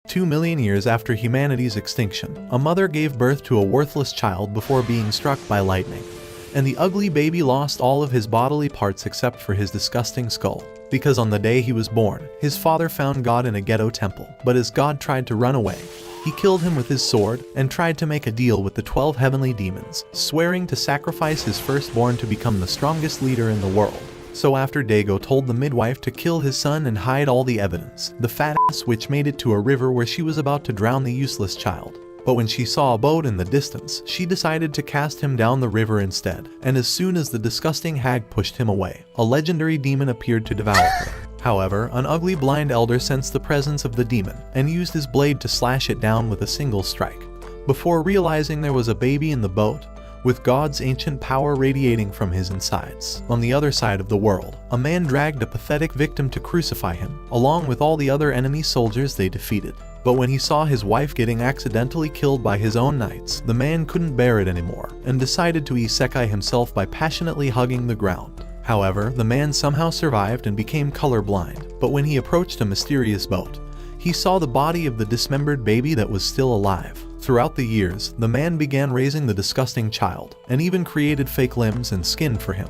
2 million years after humanity's extinction, a mother gave birth to a worthless child before being struck by lightning. And the ugly baby lost all of his bodily parts except for his disgusting skull. Because on the day he was born, his father found God in a ghetto temple, but as God tried to run away, he killed him with his sword and tried to make a deal with the 12 heavenly demons, swearing to sacrifice his firstborn to become the strongest leader in the world. So after Dago told the midwife to kill his son and hide all the evidence, the fat ass witch made it to a river where she was about to drown the useless child. But when she saw a boat in the distance, she decided to cast him down the river instead, and as soon as the disgusting hag pushed him away, a legendary demon appeared to devour her. However, an ugly blind elder sensed the presence of the demon and used his blade to slash it down with a single strike. Before realizing there was a baby in the boat, with God's ancient power radiating from his insides. On the other side of the world, a man dragged a pathetic victim to crucify him, along with all the other enemy soldiers they defeated. But when he saw his wife getting accidentally killed by his own knights, the man couldn't bear it anymore, and decided to isekai himself by passionately hugging the ground. However, the man somehow survived and became colorblind, but when he approached a mysterious boat, he saw the body of the dismembered baby that was still alive. Throughout the years, the man began raising the disgusting child, and even created fake limbs and skin for him.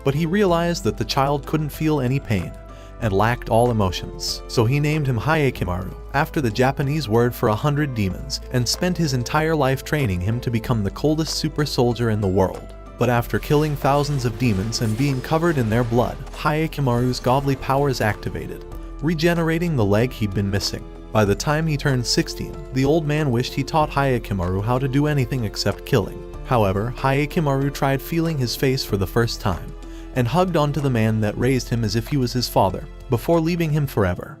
But he realized that the child couldn't feel any pain, and lacked all emotions. So he named him Hayekimaru, after the Japanese word for 100 demons, and spent his entire life training him to become the coldest super soldier in the world. But after killing thousands of demons and being covered in their blood, Hayekimaru's godly powers activated, regenerating the leg he'd been missing. By the time he turned 16, the old man wished he taught Hayekimaru how to do anything except killing. However, Hayekimaru tried feeling his face for the first time, and hugged onto the man that raised him as if he was his father, before leaving him forever.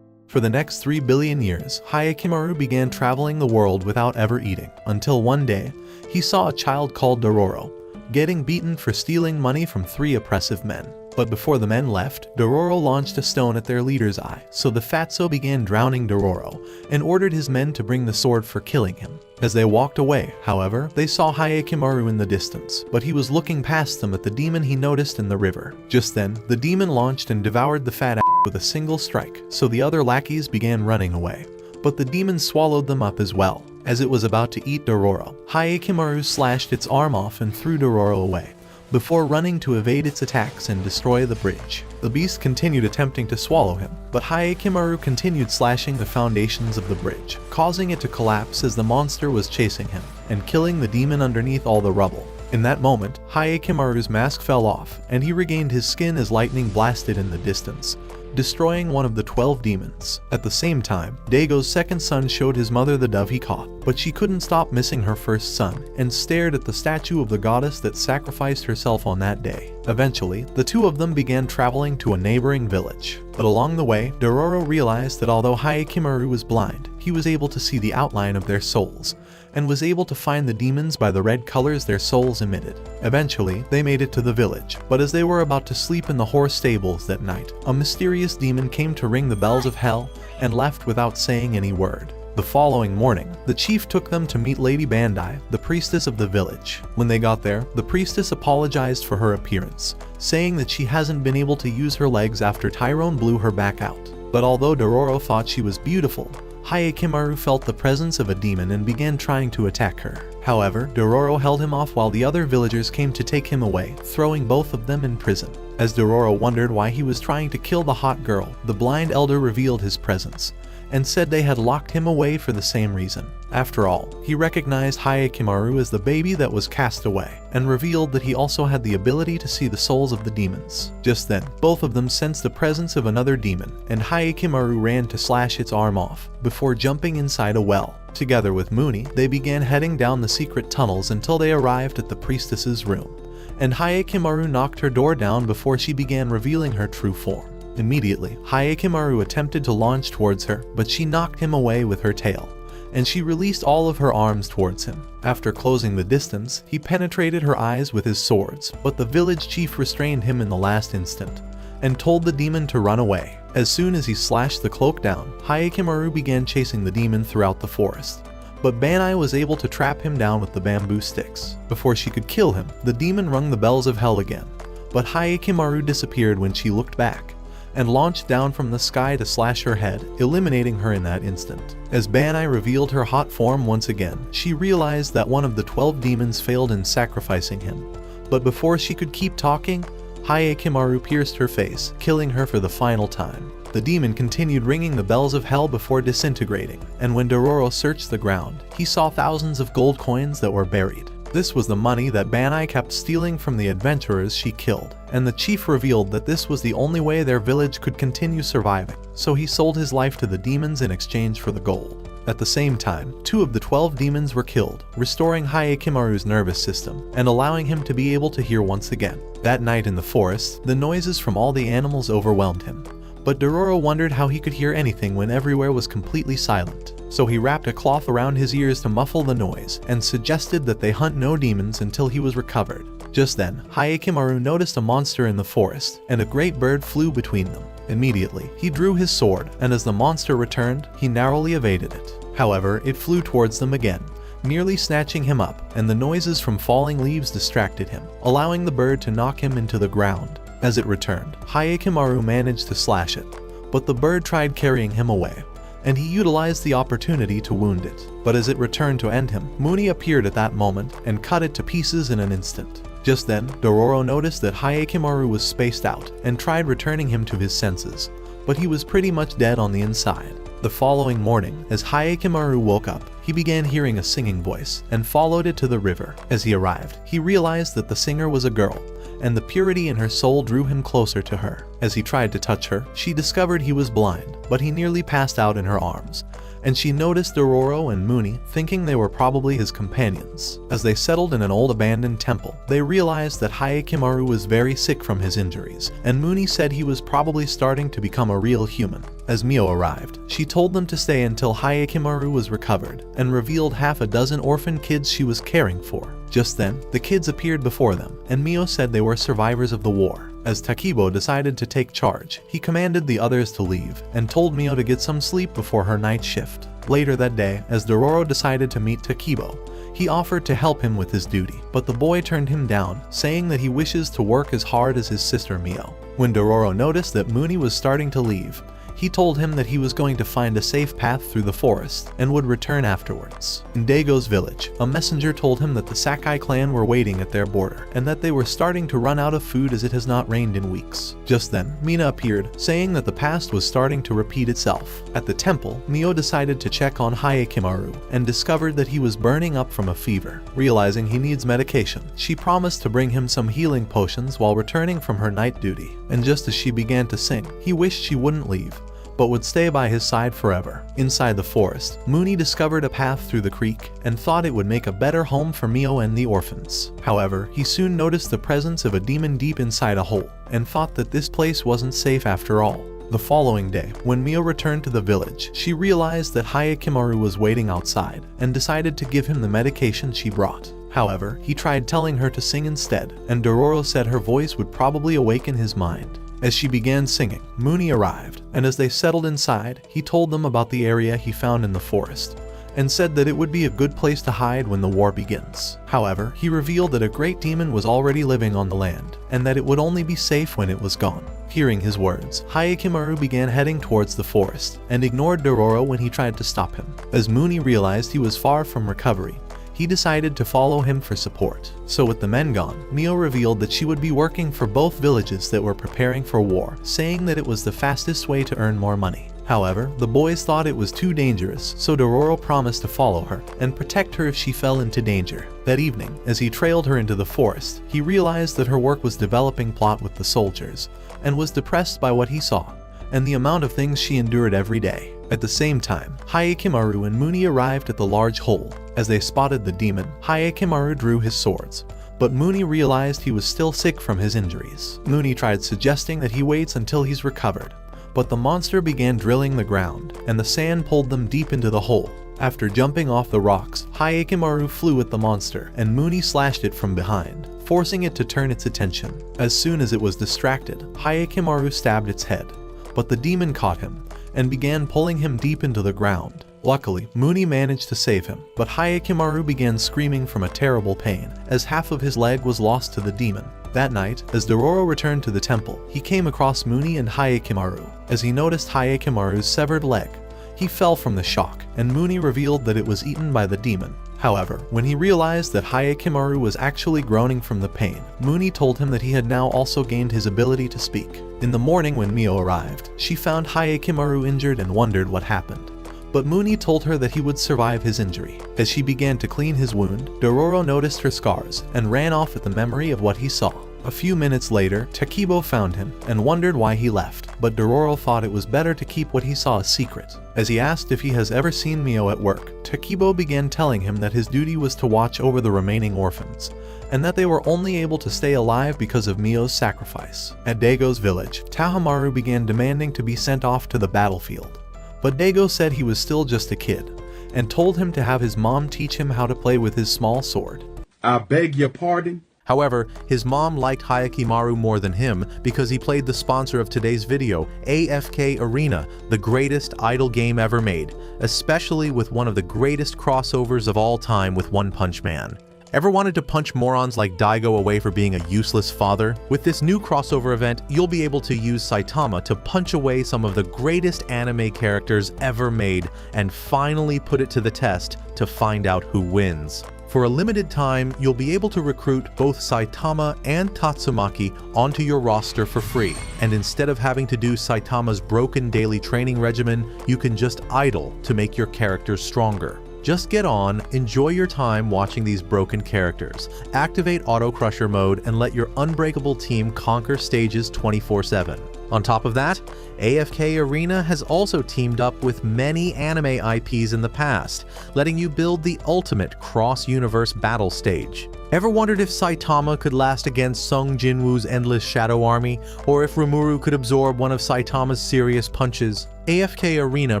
For the next 3 billion years, Hayekimaru began traveling the world without ever eating, until one day, he saw a child called Dororo, getting beaten for stealing money from 3 oppressive men. But before the men left, Dororo launched a stone at their leader's eye, so the fatso began drowning Dororo, and ordered his men to bring the sword for killing him. As they walked away, however, they saw Hayekimaru in the distance, but he was looking past them at the demon he noticed in the river. Just then, the demon launched and devoured the fat ass with a single strike, so the other lackeys began running away. But the demon swallowed them up as well. As it was about to eat Dororo, Hayekimaru slashed its arm off and threw Dororo away, before running to evade its attacks and destroy the bridge. The beast continued attempting to swallow him, but Hayekimaru continued slashing the foundations of the bridge, causing it to collapse as the monster was chasing him, and killing the demon underneath all the rubble. In that moment, Hayekimaru's mask fell off, and he regained his skin as lightning blasted in the distance, destroying one of the 12 demons. At the same time, Dago's second son showed his mother the dove he caught, but she couldn't stop missing her first son, and stared at the statue of the goddess that sacrificed herself on that day. Eventually, the two of them began traveling to a neighboring village. But along the way, Dororo realized that although Hayekimaru was blind, he was able to see the outline of their souls, and was able to find the demons by the red colors their souls emitted. Eventually, they made it to the village, but as they were about to sleep in the horse stables that night, a mysterious demon came to ring the bells of hell and left without saying any word. The following morning, the chief took them to meet Lady Bandai, the priestess of the village. When they got there, the priestess apologized for her appearance, saying that she hasn't been able to use her legs after Tyrone blew her back out. But although Dororo thought she was beautiful, Hayekimaru felt the presence of a demon and began trying to attack her. However, Dororo held him off while the other villagers came to take him away, throwing both of them in prison. As Dororo wondered why he was trying to kill the hot girl, the blind elder revealed his presence, and said they had locked him away for the same reason. After all, he recognized Hayekimaru as the baby that was cast away, and revealed that he also had the ability to see the souls of the demons. Just then, both of them sensed the presence of another demon, and Hayekimaru ran to slash its arm off, before jumping inside a well. Together with Muni, they began heading down the secret tunnels until they arrived at the priestess's room, and Hayekimaru knocked her door down before she began revealing her true form. Immediately, Hayekimaru attempted to launch towards her, but she knocked him away with her tail, and she released all of her arms towards him. After closing the distance, he penetrated her eyes with his swords, but the village chief restrained him in the last instant, and told the demon to run away. As soon as he slashed the cloak down, Hayekimaru began chasing the demon throughout the forest, but Banai was able to trap him down with the bamboo sticks. Before she could kill him, the demon rung the bells of hell again, but Hayekimaru disappeared when she looked back, and launched down from the sky to slash her head, eliminating her in that instant. As Banai revealed her hot form once again, she realized that one of the 12 demons failed in sacrificing him. But before she could keep talking, Hayekimaru pierced her face, killing her for the final time. The demon continued ringing the bells of hell before disintegrating, and when Dororo searched the ground, he saw thousands of gold coins that were buried. This was the money that Banai kept stealing from the adventurers she killed, and the chief revealed that this was the only way their village could continue surviving, so he sold his life to the demons in exchange for the gold. At the same time, 2 of the 12 demons were killed, restoring Hayekimaru's nervous system and allowing him to be able to hear once again. That night in the forest, the noises from all the animals overwhelmed him, but Dororo wondered how he could hear anything when everywhere was completely silent. So he wrapped a cloth around his ears to muffle the noise and suggested that they hunt no demons until he was recovered. Just then, Hayekimaru noticed a monster in the forest, and a great bird flew between them. Immediately, he drew his sword, and as the monster returned, he narrowly evaded it. However, it flew towards them again, nearly snatching him up, and the noises from falling leaves distracted him, allowing the bird to knock him into the ground. As it returned, Hayekimaru managed to slash it, but the bird tried carrying him away, and he utilized the opportunity to wound it. But as it returned to end him, Muni appeared at that moment and cut it to pieces in an instant. Just then, Dororo noticed that Hayekimaru was spaced out and tried returning him to his senses, but he was pretty much dead on the inside. The following morning, as Hayekimaru woke up, he began hearing a singing voice and followed it to the river. As he arrived, he realized that the singer was a girl, and the purity in her soul drew him closer to her. As he tried to touch her, she discovered he was blind, but he nearly passed out in her arms, and she noticed Dororo and Muni, thinking they were probably his companions. As they settled in an old abandoned temple, they realized that Hayekimaru was very sick from his injuries, and Muni said he was probably starting to become a real human. As Mio arrived, she told them to stay until Hayekimaru was recovered, and revealed half a dozen orphan kids she was caring for. Just then, the kids appeared before them, and Mio said they were survivors of the war. As Takibo decided to take charge, he commanded the others to leave, and told Mio to get some sleep before her night shift. Later that day, as Dororo decided to meet Takibo, he offered to help him with his duty, but the boy turned him down, saying that he wishes to work as hard as his sister Mio. When Dororo noticed that Muni was starting to leave, he told him that he was going to find a safe path through the forest and would return afterwards. In Daigo's village, a messenger told him that the Sakai clan were waiting at their border and that they were starting to run out of food as it has not rained in weeks. Just then, Mina appeared, saying that the past was starting to repeat itself. At the temple, Mio decided to check on Hayekimaru and discovered that he was burning up from a fever. Realizing he needs medication, she promised to bring him some healing potions while returning from her night duty. And just as she began to sing, he wished she wouldn't leave, but would stay by his side forever. Inside the forest, Muni discovered a path through the creek and thought it would make a better home for Mio and the orphans. However, he soon noticed the presence of a demon deep inside a hole and thought that this place wasn't safe after all. The following day, when Mio returned to the village, she realized that Hayekimaru was waiting outside and decided to give him the medication she brought. However, he tried telling her to sing instead, and Dororo said her voice would probably awaken his mind. As she began singing, Muni arrived, and as they settled inside, he told them about the area he found in the forest, and said that it would be a good place to hide when the war begins. However, he revealed that a great demon was already living on the land, and that it would only be safe when it was gone. Hearing his words, Hayekimaru began heading towards the forest, and ignored Dororo when he tried to stop him. As Muni realized he was far from recovery, he decided to follow him for support. So with the men gone, Mio revealed that she would be working for both villages that were preparing for war, saying that it was the fastest way to earn more money. However, the boys thought it was too dangerous, so Dororo promised to follow her and protect her if she fell into danger. That evening, as he trailed her into the forest, he realized that her work was developing plot with the soldiers, and was depressed by what he saw, and the amount of things she endured every day. At the same time, Hayekimaru and Muni arrived at the large hole. As they spotted the demon, Hayekimaru drew his swords, but Muni realized he was still sick from his injuries. Muni tried suggesting that he waits until he's recovered, but the monster began drilling the ground, and the sand pulled them deep into the hole. After jumping off the rocks, Hayekimaru flew at the monster, and Muni slashed it from behind, forcing it to turn its attention. As soon as it was distracted, Hayekimaru stabbed its head, but the demon caught him and began pulling him deep into the ground. Luckily, Muni managed to save him, but Hayekimaru began screaming from a terrible pain as half of his leg was lost to the demon. That night, as Dororo returned to the temple, he came across Muni and Hayekimaru. As he noticed Hayekimaru's severed leg, he fell from the shock, and Muni revealed that it was eaten by the demon. However, when he realized that Hayekimaru was actually groaning from the pain, Muni told him that he had now also gained his ability to speak. In the morning when Mio arrived, she found Hayekimaru injured and wondered what happened. But Muni told her that he would survive his injury. As she began to clean his wound, Dororo noticed her scars and ran off at the memory of what he saw. A few minutes later, Takibo found him and wondered why he left, but Dororo thought it was better to keep what he saw a secret. As he asked if he has ever seen Mio at work, Takibo began telling him that his duty was to watch over the remaining orphans, and that they were only able to stay alive because of Mio's sacrifice. At Daigo's village, Tahomaru began demanding to be sent off to the battlefield. But Daigo said he was still just a kid, and told him to have his mom teach him how to play with his small sword. I beg your pardon? However, his mom liked Hayekimaru more than him because he played the sponsor of today's video, AFK Arena, the greatest idle game ever made, especially with one of the greatest crossovers of all time with One Punch Man. Ever wanted to punch morons like Daigo away for being a useless father? With this new crossover event, you'll be able to use Saitama to punch away some of the greatest anime characters ever made and finally put it to the test to find out who wins. For a limited time, you'll be able to recruit both Saitama and Tatsumaki onto your roster for free, and instead of having to do Saitama's broken daily training regimen, you can just idle to make your characters stronger. Just get on, enjoy your time watching these broken characters, activate Auto Crusher mode, and let your unbreakable team conquer stages 24/7. On top of that, AFK Arena has also teamed up with many anime IPs in the past, letting you build the ultimate cross-universe battle stage. Ever wondered if Saitama could last against Sung Jinwoo's endless shadow army, or if Rimuru could absorb one of Saitama's serious punches? AFK Arena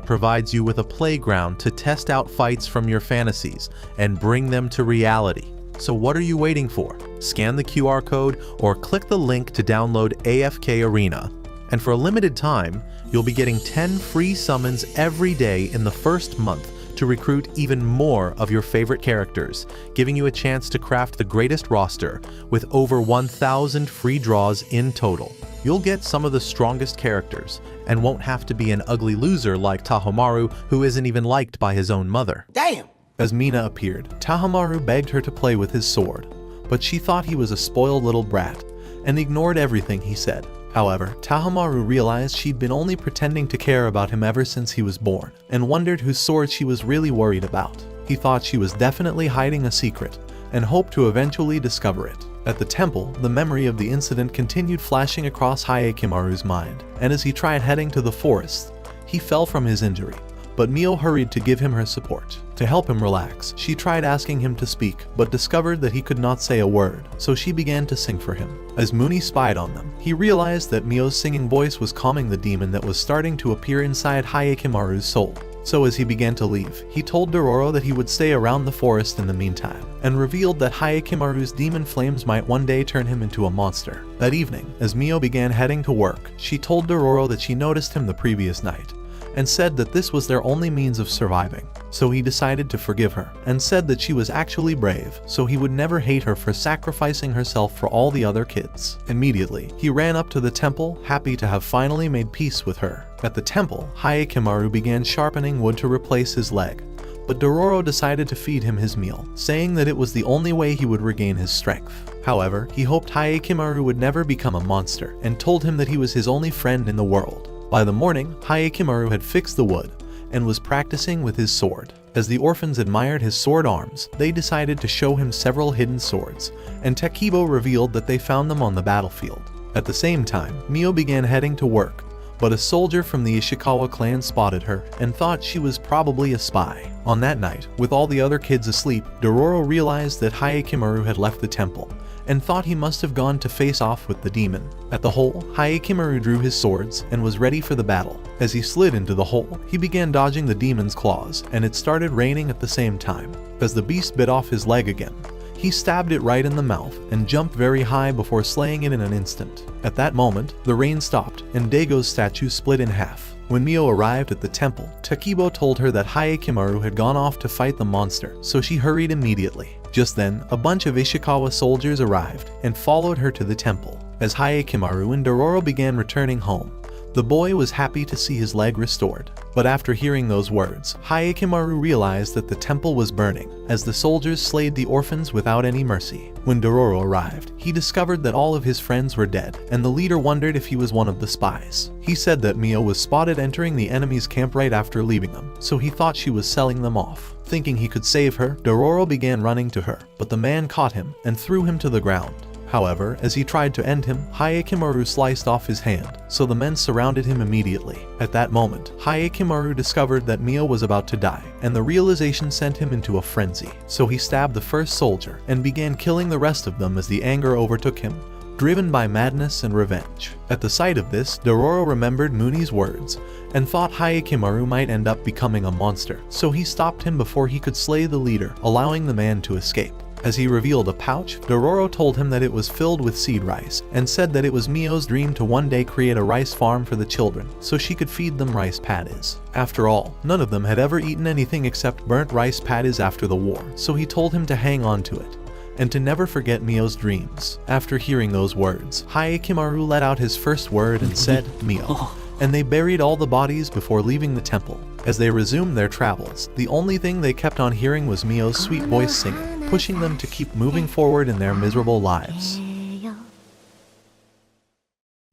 provides you with a playground to test out fights from your fantasies and bring them to reality. So what are you waiting for? Scan the QR code or click the link to download AFK Arena. And for a limited time, you'll be getting 10 free summons every day in the first month to recruit even more of your favorite characters, giving you a chance to craft the greatest roster with over 1,000 free draws in total. You'll get some of the strongest characters and won't have to be an ugly loser like Tahomaru, who isn't even liked by his own mother. Damn! As Mina appeared, Tahomaru begged her to play with his sword, but she thought he was a spoiled little brat and ignored everything he said. However, Tahomaru realized she'd been only pretending to care about him ever since he was born, and wondered whose sword she was really worried about. He thought she was definitely hiding a secret, and hoped to eventually discover it. At the temple, the memory of the incident continued flashing across Hayekimaru's mind, and as he tried heading to the forest, he fell from his injury. But Mio hurried to give him her support. To help him relax, she tried asking him to speak, but discovered that he could not say a word, so she began to sing for him. As Muni spied on them, he realized that Mio's singing voice was calming the demon that was starting to appear inside Hayekimaru's soul. So as he began to leave, he told Dororo that he would stay around the forest in the meantime, and revealed that Hayekimaru's demon flames might one day turn him into a monster. That evening, as Mio began heading to work, she told Dororo that she noticed him the previous night, and said that this was their only means of surviving. So he decided to forgive her, and said that she was actually brave, so he would never hate her for sacrificing herself for all the other kids. Immediately, he ran up to the temple, happy to have finally made peace with her. At the temple, Hayekimaru began sharpening wood to replace his leg, but Dororo decided to feed him his meal, saying that it was the only way he would regain his strength. However, he hoped Hayekimaru would never become a monster, and told him that he was his only friend in the world. By the morning, Hayekimaru had fixed the wood and was practicing with his sword. As the orphans admired his sword arms, they decided to show him several hidden swords, and Takibo revealed that they found them on the battlefield. At the same time, Mio began heading to work, but a soldier from the Ishikawa clan spotted her and thought she was probably a spy. On that night, with all the other kids asleep, Dororo realized that Hayekimaru had left the temple, and thought he must have gone to face off with the demon. At the hole, Hayekimaru drew his swords and was ready for the battle. As he slid into the hole, he began dodging the demon's claws, and it started raining at the same time. As the beast bit off his leg again, He stabbed it right in the mouth and jumped very high before slaying it in an instant. At that moment, the rain stopped and Dago's statue split in half. When Mio arrived at the temple, Takibo told her that Hayekimaru had gone off to fight the monster, so she hurried immediately. Just then, a bunch of Ishikawa soldiers arrived and followed her to the temple. As Hayekimaru and Dororo began returning home, the boy was happy to see his leg restored. But after hearing those words, Hayekimaru realized that the temple was burning, as the soldiers slayed the orphans without any mercy. When Dororo arrived, he discovered that all of his friends were dead, and the leader wondered if he was one of the spies. He said that Mio was spotted entering the enemy's camp right after leaving them, so he thought she was selling them off. Thinking he could save her, Dororo began running to her, but the man caught him and threw him to the ground. However, as he tried to end him, Hayekimaru sliced off his hand, so the men surrounded him immediately. At that moment, Hayekimaru discovered that Mio was about to die, and the realization sent him into a frenzy. So he stabbed the first soldier and began killing the rest of them as the anger overtook him, driven by madness and revenge. At the sight of this, Dororo remembered Muni's words and thought Hayekimaru might end up becoming a monster, so he stopped him before he could slay the leader, allowing the man to escape. As he revealed a pouch, Dororo told him that it was filled with seed rice, and said that it was Mio's dream to one day create a rice farm for the children, so she could feed them rice paddies. After all, none of them had ever eaten anything except burnt rice paddies after the war, so he told him to hang on to it, and to never forget Mio's dreams. After hearing those words, Hayekimaru let out his first word and said, "Mio," and they buried all the bodies before leaving the temple. As they resumed their travels, the only thing they kept on hearing was Mio's sweet voice singing, pushing them to keep moving forward in their miserable lives.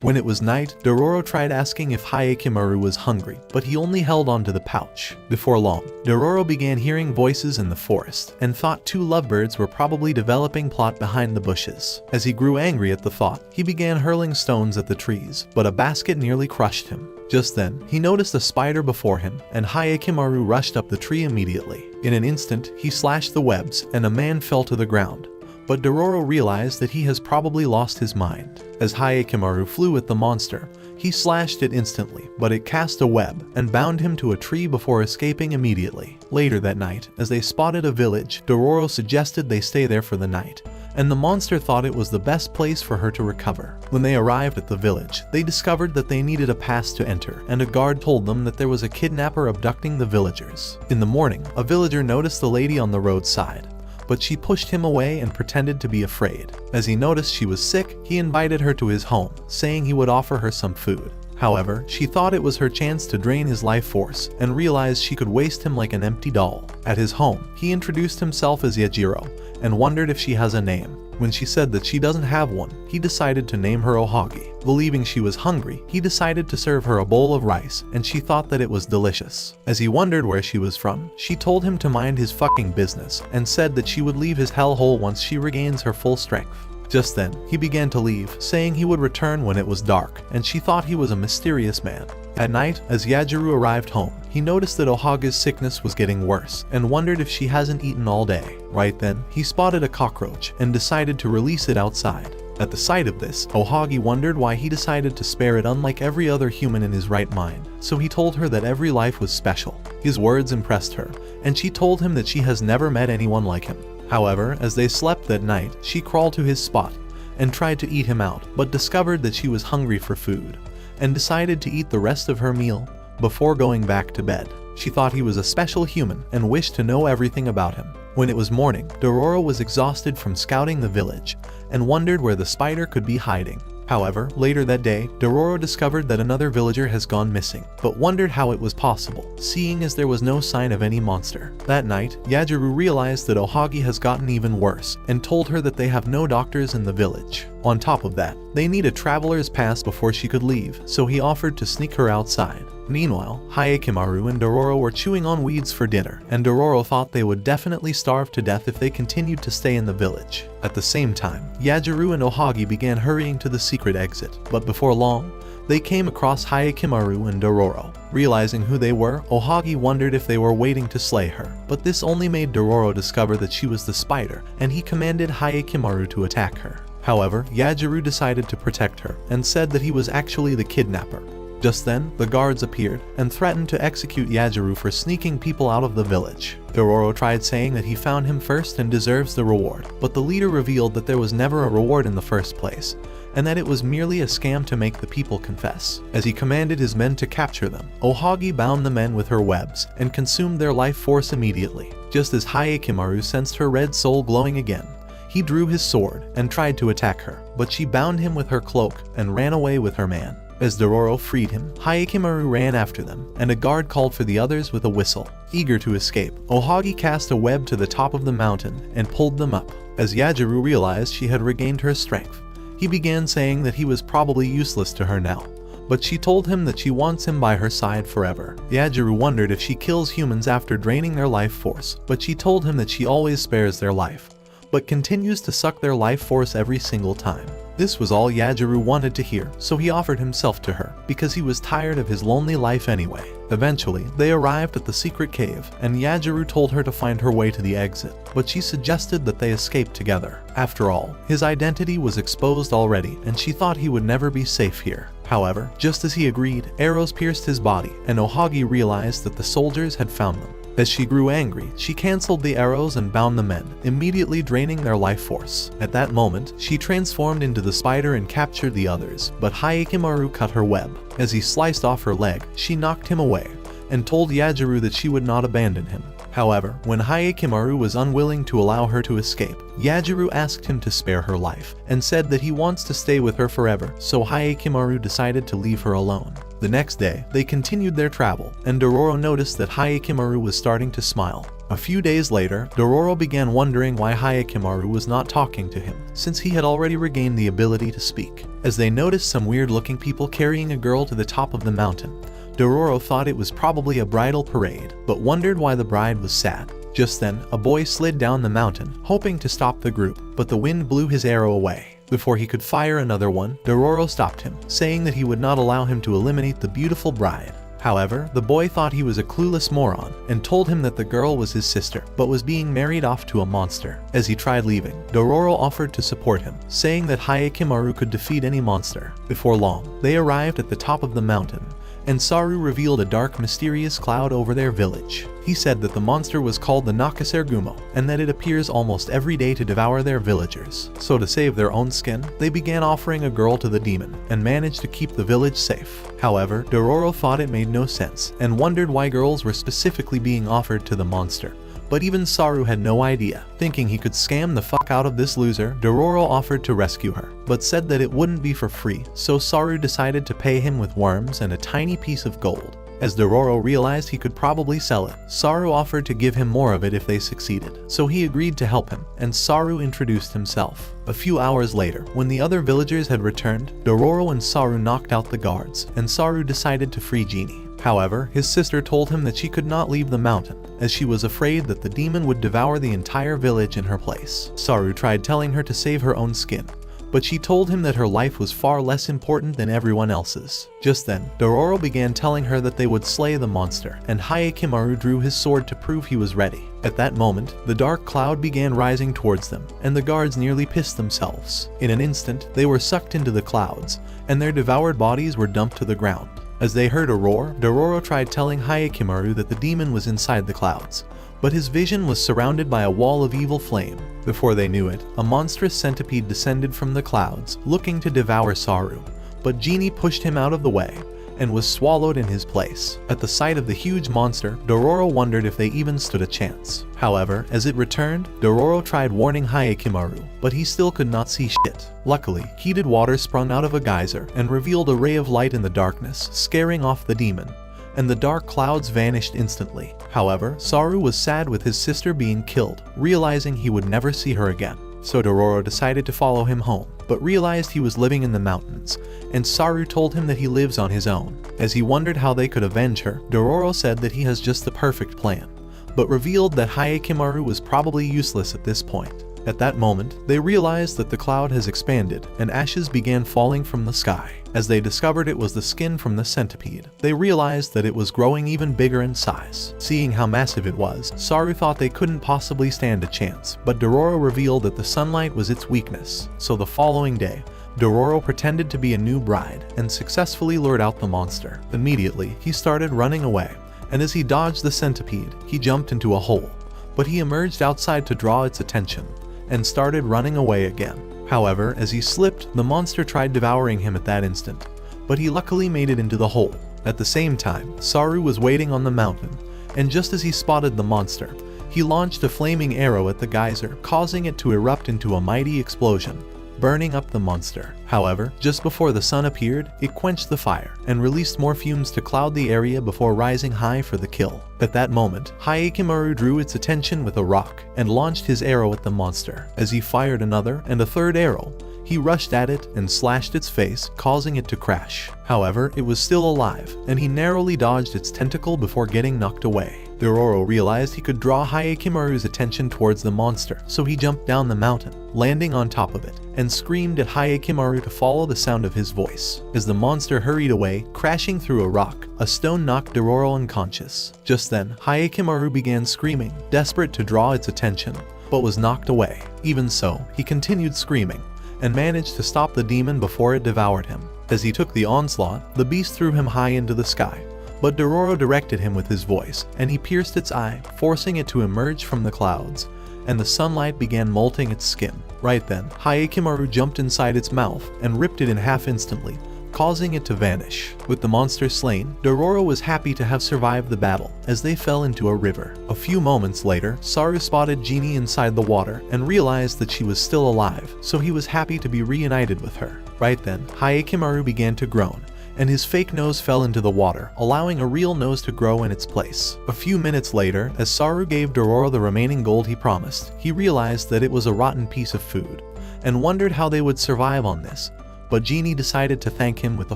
When it was night, Dororo tried asking if Hayekimaru was hungry, but he only held on to the pouch. Before long, Dororo began hearing voices in the forest, and thought two lovebirds were probably developing plot behind the bushes. As he grew angry at the thought, he began hurling stones at the trees, but a basket nearly crushed him. Just then, he noticed a spider before him, and Hayekimaru rushed up the tree immediately. In an instant, he slashed the webs, and a man fell to the ground. But Dororo realized that he has probably lost his mind. As Hayekimaru flew at the monster, he slashed it instantly, but it cast a web and bound him to a tree before escaping immediately. Later that night, as they spotted a village, Dororo suggested they stay there for the night, and the monster thought it was the best place for her to recover. When they arrived at the village, they discovered that they needed a pass to enter, and a guard told them that there was a kidnapper abducting the villagers. In the morning, a villager noticed the lady on the roadside, but she pushed him away and pretended to be afraid. As he noticed she was sick, he invited her to his home, saying he would offer her some food. However, she thought it was her chance to drain his life force and realized she could waste him like an empty doll. At his home, he introduced himself as Yajiro and wondered if she has a name. When she said that she doesn't have one, he decided to name her Ohagi. Believing she was hungry, he decided to serve her a bowl of rice, and she thought that it was delicious. As he wondered where she was from, she told him to mind his fucking business and said that she would leave his hellhole once she regains her full strength. Just then, he began to leave, saying he would return when it was dark, and she thought he was a mysterious man. At night, as Yajiro arrived home, he noticed that Ohagi's sickness was getting worse and wondered if she hasn't eaten all day. Right then, he spotted a cockroach and decided to release it outside. At the sight of this, Ohagi wondered why he decided to spare it unlike every other human in his right mind, so he told her that every life was special. His words impressed her, and she told him that she has never met anyone like him. However, as they slept that night, she crawled to his spot and tried to eat him out, but discovered that she was hungry for food, and decided to eat the rest of her meal before going back to bed. She thought he was a special human and wished to know everything about him. When it was morning, Dororo was exhausted from scouting the village and wondered where the spider could be hiding. However, later that day, Dororo discovered that another villager has gone missing, but wondered how it was possible, seeing as there was no sign of any monster. That night, Yajiro realized that Ohagi has gotten even worse, and told her that they have no doctors in the village. On top of that, they need a traveler's pass before she could leave, so he offered to sneak her outside. Meanwhile, Hayekimaru and Dororo were chewing on weeds for dinner, and Dororo thought they would definitely starve to death if they continued to stay in the village. At the same time, Yajiro and Ohagi began hurrying to the secret exit, but before long, they came across Hayekimaru and Dororo. Realizing who they were, Ohagi wondered if they were waiting to slay her, but this only made Dororo discover that she was the spider, and he commanded Hayekimaru to attack her. However, Yajiro decided to protect her, and said that he was actually the kidnapper. Just then, the guards appeared and threatened to execute Yajiru for sneaking people out of the village. Dororo tried saying that he found him first and deserves the reward, but the leader revealed that there was never a reward in the first place, and that it was merely a scam to make the people confess. As he commanded his men to capture them, Ohagi bound the men with her webs and consumed their life force immediately. Just as Hayekimaru sensed her red soul glowing again, he drew his sword and tried to attack her, but she bound him with her cloak and ran away with her man. As Dororo freed him, Hayekimaru ran after them, and a guard called for the others with a whistle. Eager to escape, Ohagi cast a web to the top of the mountain and pulled them up. As Yajiru realized she had regained her strength, he began saying that he was probably useless to her now, but she told him that she wants him by her side forever. Yajiru wondered if she kills humans after draining their life force, but she told him that she always spares their life, but continues to suck their life force every single time. This was all Yajiru wanted to hear, so he offered himself to her, because he was tired of his lonely life anyway. Eventually, they arrived at the secret cave, and Yajiru told her to find her way to the exit, but she suggested that they escape together. After all, his identity was exposed already, and she thought he would never be safe here. However, just as he agreed, arrows pierced his body, and Ohagi realized that the soldiers had found them. As she grew angry, she cancelled the arrows and bound the men, immediately draining their life force. At that moment, she transformed into the spider and captured the others, but Hayekimaru cut her web. As he sliced off her leg, she knocked him away, and told Yajiru that she would not abandon him. However, when Hayekimaru was unwilling to allow her to escape, Yajiru asked him to spare her life, and said that he wants to stay with her forever, so Hayekimaru decided to leave her alone. The next day, they continued their travel, and Dororo noticed that Hayekimaru was starting to smile. A few days later, Dororo began wondering why Hayekimaru was not talking to him, since he had already regained the ability to speak. As they noticed some weird-looking people carrying a girl to the top of the mountain, Dororo thought it was probably a bridal parade, but wondered why the bride was sad. Just then, a boy slid down the mountain, hoping to stop the group, but the wind blew his arrow away. Before he could fire another one, Dororo stopped him, saying that he would not allow him to eliminate the beautiful bride. However, the boy thought he was a clueless moron, and told him that the girl was his sister, but was being married off to a monster. As he tried leaving, Dororo offered to support him, saying that Hayekimaru could defeat any monster. Before long, they arrived at the top of the mountain, and Saru revealed a dark, mysterious cloud over their village. He said that the monster was called the Nakasergumo, and that it appears almost every day to devour their villagers. So to save their own skin, they began offering a girl to the demon, and managed to keep the village safe. However, Dororo thought it made no sense, and wondered why girls were specifically being offered to the monster. But even Saru had no idea. Thinking he could scam the fuck out of this loser, Dororo offered to rescue her, but said that it wouldn't be for free, so Saru decided to pay him with worms and a tiny piece of gold. As Dororo realized he could probably sell it, Saru offered to give him more of it if they succeeded, so he agreed to help him, and Saru introduced himself. A few hours later, when the other villagers had returned, Dororo and Saru knocked out the guards, and Saru decided to free Genie. However, his sister told him that she could not leave the mountain, as she was afraid that the demon would devour the entire village in her place. Saru tried telling her to save her own skin, but she told him that her life was far less important than everyone else's. Just then, Dororo began telling her that they would slay the monster, and Hayekimaru drew his sword to prove he was ready. At that moment, the dark cloud began rising towards them, and the guards nearly pissed themselves. In an instant, they were sucked into the clouds, and their devoured bodies were dumped to the ground. As they heard a roar, Dororo tried telling Hayekimaru that the demon was inside the clouds, but his vision was surrounded by a wall of evil flame. Before they knew it, a monstrous centipede descended from the clouds, looking to devour Saru, but Genie pushed him out of the way, and was swallowed in his place. At the sight of the huge monster, Dororo wondered if they even stood a chance. However, as it returned, Dororo tried warning Hayekimaru, but he still could not see shit. Luckily, heated water sprung out of a geyser and revealed a ray of light in the darkness, scaring off the demon, and the dark clouds vanished instantly. However, Saru was sad with his sister being killed, realizing he would never see her again. So Dororo decided to follow him home, but realized he was living in the mountains, and Saru told him that he lives on his own. As he wondered how they could avenge her, Dororo said that he has just the perfect plan, but revealed that Hayekimaru was probably useless at this point. At that moment, they realized that the cloud has expanded, and ashes began falling from the sky. As they discovered it was the skin from the centipede, they realized that it was growing even bigger in size. Seeing how massive it was, Saru thought they couldn't possibly stand a chance, but Dororo revealed that the sunlight was its weakness. So the following day, Dororo pretended to be a new bride and successfully lured out the monster. Immediately, he started running away, and as he dodged the centipede, he jumped into a hole. But he emerged outside to draw its attention, and started running away again. However, as he slipped, the monster tried devouring him at that instant, but he luckily made it into the hole. At the same time, Saru was waiting on the mountain, and just as he spotted the monster, he launched a flaming arrow at the geyser, causing it to erupt into a mighty explosion, burning up the monster. However, just before the sun appeared, it quenched the fire and released more fumes to cloud the area before rising high for the kill. At that moment, Hayekimaru drew its attention with a rock and launched his arrow at the monster. As he fired another and a third arrow, he rushed at it and slashed its face, causing it to crash. However, it was still alive, and he narrowly dodged its tentacle before getting knocked away. Dororo realized he could draw Hayekimaru's attention towards the monster, so he jumped down the mountain, landing on top of it, and screamed at Hayekimaru to follow the sound of his voice. As the monster hurried away, crashing through a rock, a stone knocked Dororo unconscious. Just then, Hayekimaru began screaming, desperate to draw its attention, but was knocked away. Even so, he continued screaming, and managed to stop the demon before it devoured him. As he took the onslaught, the beast threw him high into the sky, but Dororo directed him with his voice, and he pierced its eye, forcing it to emerge from the clouds, and the sunlight began molting its skin. Right then, Hayekimaru jumped inside its mouth and ripped it in half instantly, causing it to vanish. With the monster slain, Dororo was happy to have survived the battle, as they fell into a river. A few moments later, Saru spotted Genie inside the water and realized that she was still alive, so he was happy to be reunited with her. Right then, Hayekimaru began to groan, and his fake nose fell into the water, allowing a real nose to grow in its place. A few minutes later, as Saru gave Dororo the remaining gold he promised, he realized that it was a rotten piece of food, and wondered how they would survive on this. But Genie decided to thank him with a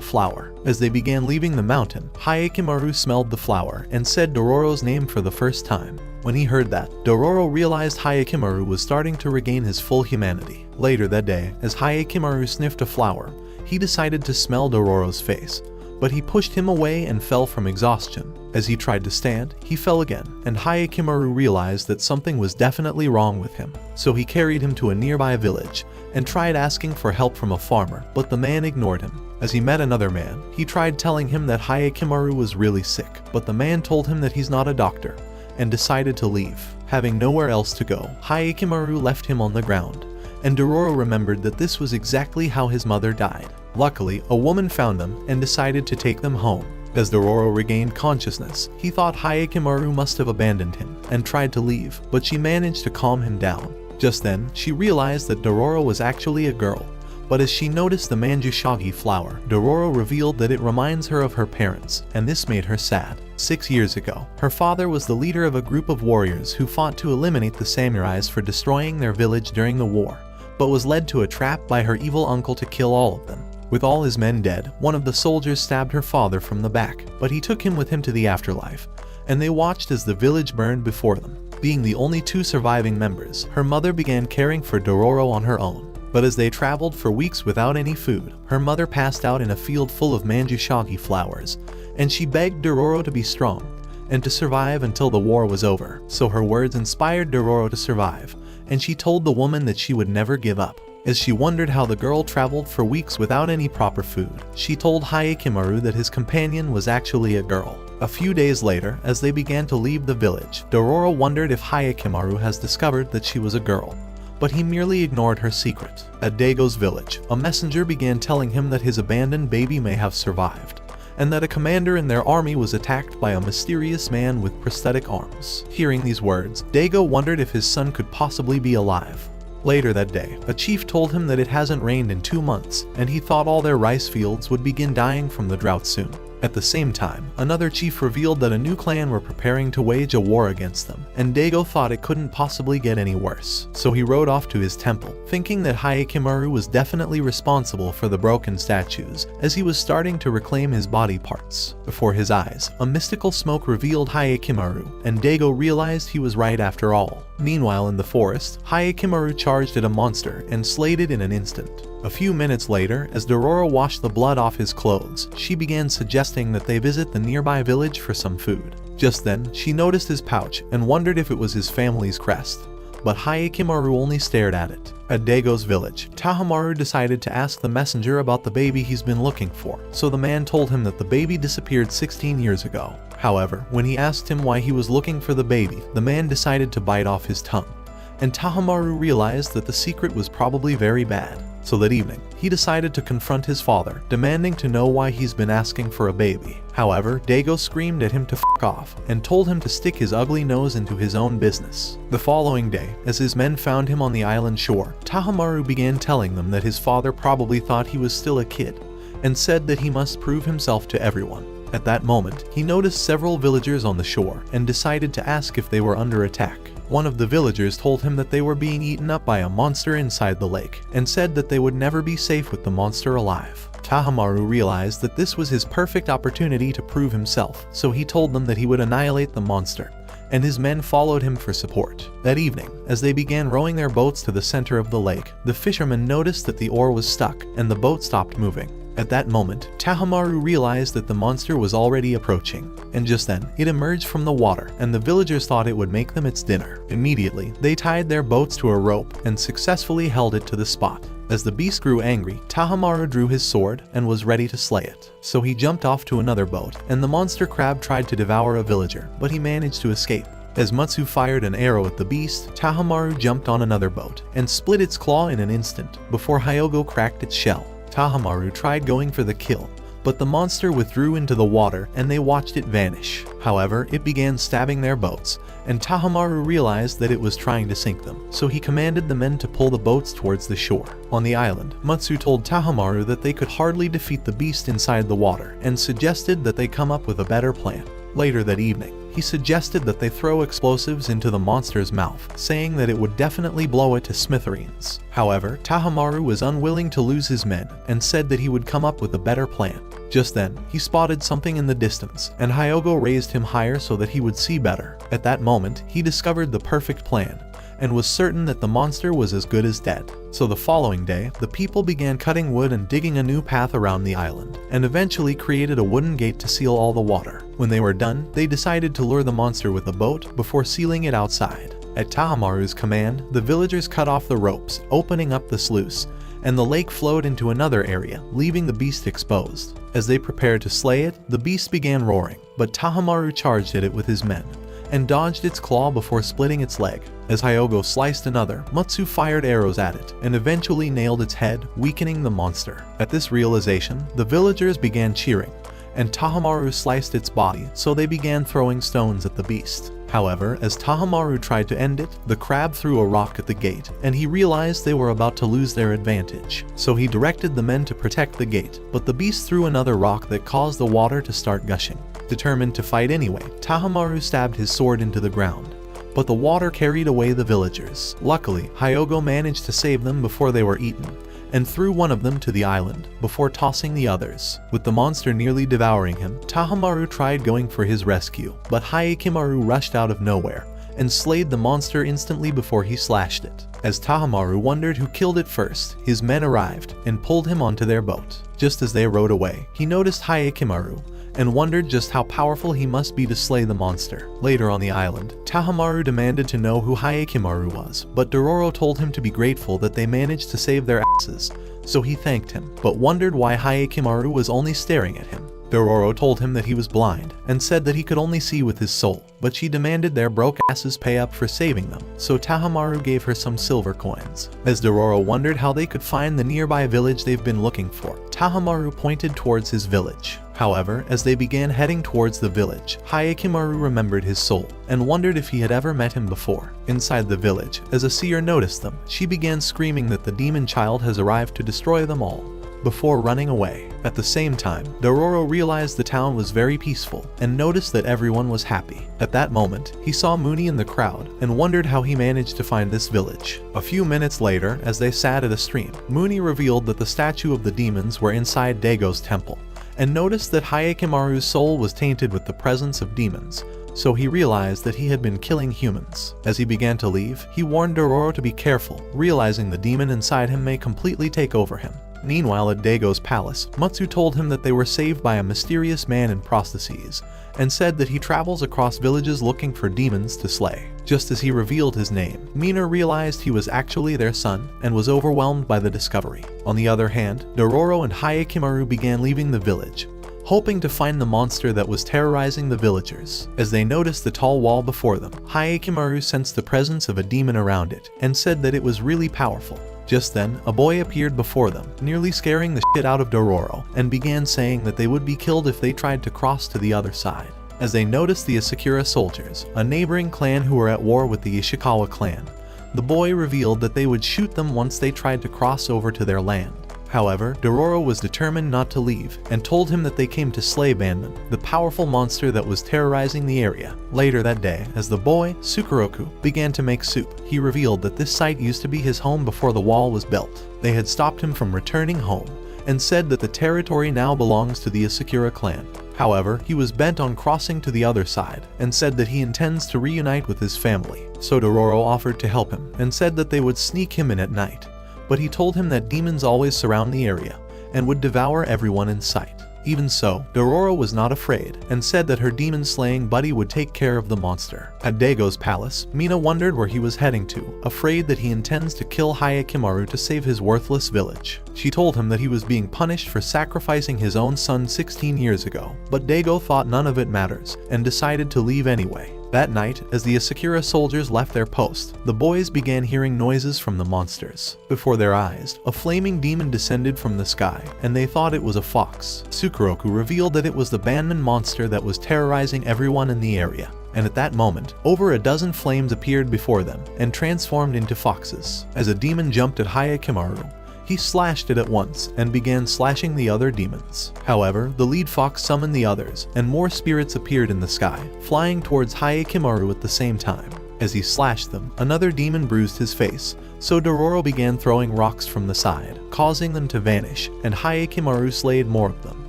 flower. As they began leaving the mountain, Hayekimaru smelled the flower and said Dororo's name for the first time. When he heard that, Dororo realized Hayekimaru was starting to regain his full humanity. Later that day, as Hayekimaru sniffed a flower, he decided to smell Dororo's face, but he pushed him away and fell from exhaustion. As he tried to stand, he fell again, and Hayekimaru realized that something was definitely wrong with him. So he carried him to a nearby village and tried asking for help from a farmer, but the man ignored him. As he met another man, he tried telling him that Hayekimaru was really sick, but the man told him that he's not a doctor, and decided to leave. Having nowhere else to go, Hayekimaru left him on the ground, and Dororo remembered that this was exactly how his mother died. Luckily, a woman found them and decided to take them home. As Dororo regained consciousness, he thought Hayekimaru must have abandoned him and tried to leave, but she managed to calm him down. Just then, she realized that Dororo was actually a girl, but as she noticed the Manjushagi flower, Dororo revealed that it reminds her of her parents, and this made her sad. 6 years ago, her father was the leader of a group of warriors who fought to eliminate the samurais for destroying their village during the war, but was led to a trap by her evil uncle to kill all of them. With all his men dead, one of the soldiers stabbed her father from the back, but he took him with him to the afterlife, and they watched as the village burned before them. Being the only two surviving members, her mother began caring for Dororo on her own. But as they traveled for weeks without any food, her mother passed out in a field full of Manjushagi flowers, and she begged Dororo to be strong and to survive until the war was over. So her words inspired Dororo to survive, and she told the woman that she would never give up. As she wondered how the girl traveled for weeks without any proper food, she told Hayekimaru that his companion was actually a girl. A few days later, as they began to leave the village, Dororo wondered if Hayekimaru has discovered that she was a girl, but he merely ignored her secret. At Daigo's village, a messenger began telling him that his abandoned baby may have survived, and that a commander in their army was attacked by a mysterious man with prosthetic arms. Hearing these words, Daigo wondered if his son could possibly be alive. Later that day, a chief told him that it hasn't rained in 2 months, and he thought all their rice fields would begin dying from the drought soon. At the same time, another chief revealed that a new clan were preparing to wage a war against them, and Daigo thought it couldn't possibly get any worse. So he rode off to his temple, thinking that Hayekimaru was definitely responsible for the broken statues, as he was starting to reclaim his body parts. Before his eyes, a mystical smoke revealed Hayekimaru, and Daigo realized he was right after all. Meanwhile in the forest, Hayekimaru charged at a monster and slayed it in an instant. A few minutes later, as Dororo washed the blood off his clothes, she began suggesting that they visit the nearby village for some food. Just then, she noticed his pouch and wondered if it was his family's crest, but Hayekimaru only stared at it. At Daigo's village, Tahomaru decided to ask the messenger about the baby he's been looking for, so the man told him that the baby disappeared 16 years ago. However, when he asked him why he was looking for the baby, the man decided to bite off his tongue, and Tahomaru realized that the secret was probably very bad. So that evening, he decided to confront his father, demanding to know why he's been asking for a baby. However, Daigo screamed at him to f*** off and told him to stick his ugly nose into his own business. The following day, as his men found him on the island shore, Tahomaru began telling them that his father probably thought he was still a kid and said that he must prove himself to everyone. At that moment, he noticed several villagers on the shore and decided to ask if they were under attack. One of the villagers told him that they were being eaten up by a monster inside the lake and said that they would never be safe with the monster alive. Tahomaru realized that this was his perfect opportunity to prove himself, so he told them that he would annihilate the monster, and his men followed him for support. That evening, as they began rowing their boats to the center of the lake, the fishermen noticed that the oar was stuck and the boat stopped moving. At that moment, Tahomaru realized that the monster was already approaching, and just then, it emerged from the water, and the villagers thought it would make them its dinner. Immediately, they tied their boats to a rope and successfully held it to the spot. As the beast grew angry, Tahomaru drew his sword and was ready to slay it. So he jumped off to another boat, and the monster crab tried to devour a villager, but he managed to escape. As Mutsu fired an arrow at the beast, Tahomaru jumped on another boat and split its claw in an instant before Hyogo cracked its shell. Tahomaru tried going for the kill, but the monster withdrew into the water and they watched it vanish. However, it began stabbing their boats, and Tahomaru realized that it was trying to sink them, so he commanded the men to pull the boats towards the shore. On the island, Mutsu told Tahomaru that they could hardly defeat the beast inside the water and suggested that they come up with a better plan. Later that evening, he suggested that they throw explosives into the monster's mouth, saying that it would definitely blow it to smithereens. However, Tahomaru was unwilling to lose his men and said that he would come up with a better plan. Just then, he spotted something in the distance, and Hyogo raised him higher so that he would see better. At that moment, he discovered the perfect plan and was certain that the monster was as good as dead. So the following day, the people began cutting wood and digging a new path around the island, and eventually created a wooden gate to seal all the water. When they were done, they decided to lure the monster with a boat before sealing it outside. At Tahomaru's command, the villagers cut off the ropes, opening up the sluice, and the lake flowed into another area, leaving the beast exposed. As they prepared to slay it, the beast began roaring, but Tahomaru charged at it with his men and dodged its claw before splitting its leg. As Hyogo sliced another, Mutsu fired arrows at it and eventually nailed its head, weakening the monster. At this realization, the villagers began cheering, and Tahomaru sliced its body, so they began throwing stones at the beast. However, as Tahomaru tried to end it, the crab threw a rock at the gate, and he realized they were about to lose their advantage. So he directed the men to protect the gate, but the beast threw another rock that caused the water to start gushing. Determined to fight anyway, Tahomaru stabbed his sword into the ground, but the water carried away the villagers. Luckily, Hyogo managed to save them before they were eaten, and threw one of them to the island, before tossing the others. With the monster nearly devouring him, Tahomaru tried going for his rescue, but Hayekimaru rushed out of nowhere, and slayed the monster instantly before he slashed it. As Tahomaru wondered who killed it first, his men arrived, and pulled him onto their boat. Just as they rowed away, he noticed Hayekimaru, and wondered just how powerful he must be to slay the monster. Later on the island, Tahomaru demanded to know who Hayekimaru was, but Dororo told him to be grateful that they managed to save their asses, so he thanked him, but wondered why Hayekimaru was only staring at him. Dororo told him that he was blind, and said that he could only see with his soul, but she demanded their broke asses pay up for saving them, so Tahomaru gave her some silver coins. As Dororo wondered how they could find the nearby village they've been looking for, Tahomaru pointed towards his village. However, as they began heading towards the village, Hayekimaru remembered his soul, and wondered if he had ever met him before. Inside the village, as a seer noticed them, she began screaming that the demon child has arrived to destroy them all, before running away. At the same time, Dororo realized the town was very peaceful, and noticed that everyone was happy. At that moment, he saw Mooney in the crowd, and wondered how he managed to find this village. A few minutes later, as they sat at a stream, Mooney revealed that the statue of the demons were inside Daigo's temple, and noticed that Hayekimaru's soul was tainted with the presence of demons, so he realized that he had been killing humans. As he began to leave, he warned Dororo to be careful, realizing the demon inside him may completely take over him. Meanwhile, at Daigo's palace, Matsu told him that they were saved by a mysterious man in prostheses, and said that he travels across villages looking for demons to slay. Just as he revealed his name, Mina realized he was actually their son and was overwhelmed by the discovery. On the other hand, Dororo and Hayekimaru began leaving the village, hoping to find the monster that was terrorizing the villagers. As they noticed the tall wall before them, Hayekimaru sensed the presence of a demon around it and said that it was really powerful. Just then, a boy appeared before them, nearly scaring the shit out of Dororo, and began saying that they would be killed if they tried to cross to the other side. As they noticed the Asakura soldiers, a neighboring clan who were at war with the Ishikawa clan, the boy revealed that they would shoot them once they tried to cross over to their land. However, Dororo was determined not to leave, and told him that they came to slay Banman, the powerful monster that was terrorizing the area. Later that day, as the boy, Sukuroku, began to make soup, he revealed that this site used to be his home before the wall was built. They had stopped him from returning home, and said that the territory now belongs to the Asakura clan. However, he was bent on crossing to the other side, and said that he intends to reunite with his family. So Dororo offered to help him, and said that they would sneak him in at night. But he told him that demons always surround the area, and would devour everyone in sight. Even so, Dororo was not afraid, and said that her demon-slaying buddy would take care of the monster. At Daigo's palace, Mina wondered where he was heading to, afraid that he intends to kill Hayekimaru to save his worthless village. She told him that he was being punished for sacrificing his own son 16 years ago, but Daigo thought none of it matters, and decided to leave anyway. That night, as the Asakura soldiers left their post, the boys began hearing noises from the monsters. Before their eyes, a flaming demon descended from the sky, and they thought it was a fox. Sukuroku revealed that it was the Banman monster that was terrorizing everyone in the area. And at that moment, over a dozen flames appeared before them, and transformed into foxes. As a demon jumped at Hayekimaru, he slashed it at once and began slashing the other demons. However, the lead fox summoned the others, and more spirits appeared in the sky, flying towards Hayekimaru at the same time. As he slashed them, another demon bruised his face, so Dororo began throwing rocks from the side, causing them to vanish, and Hayekimaru slayed more of them.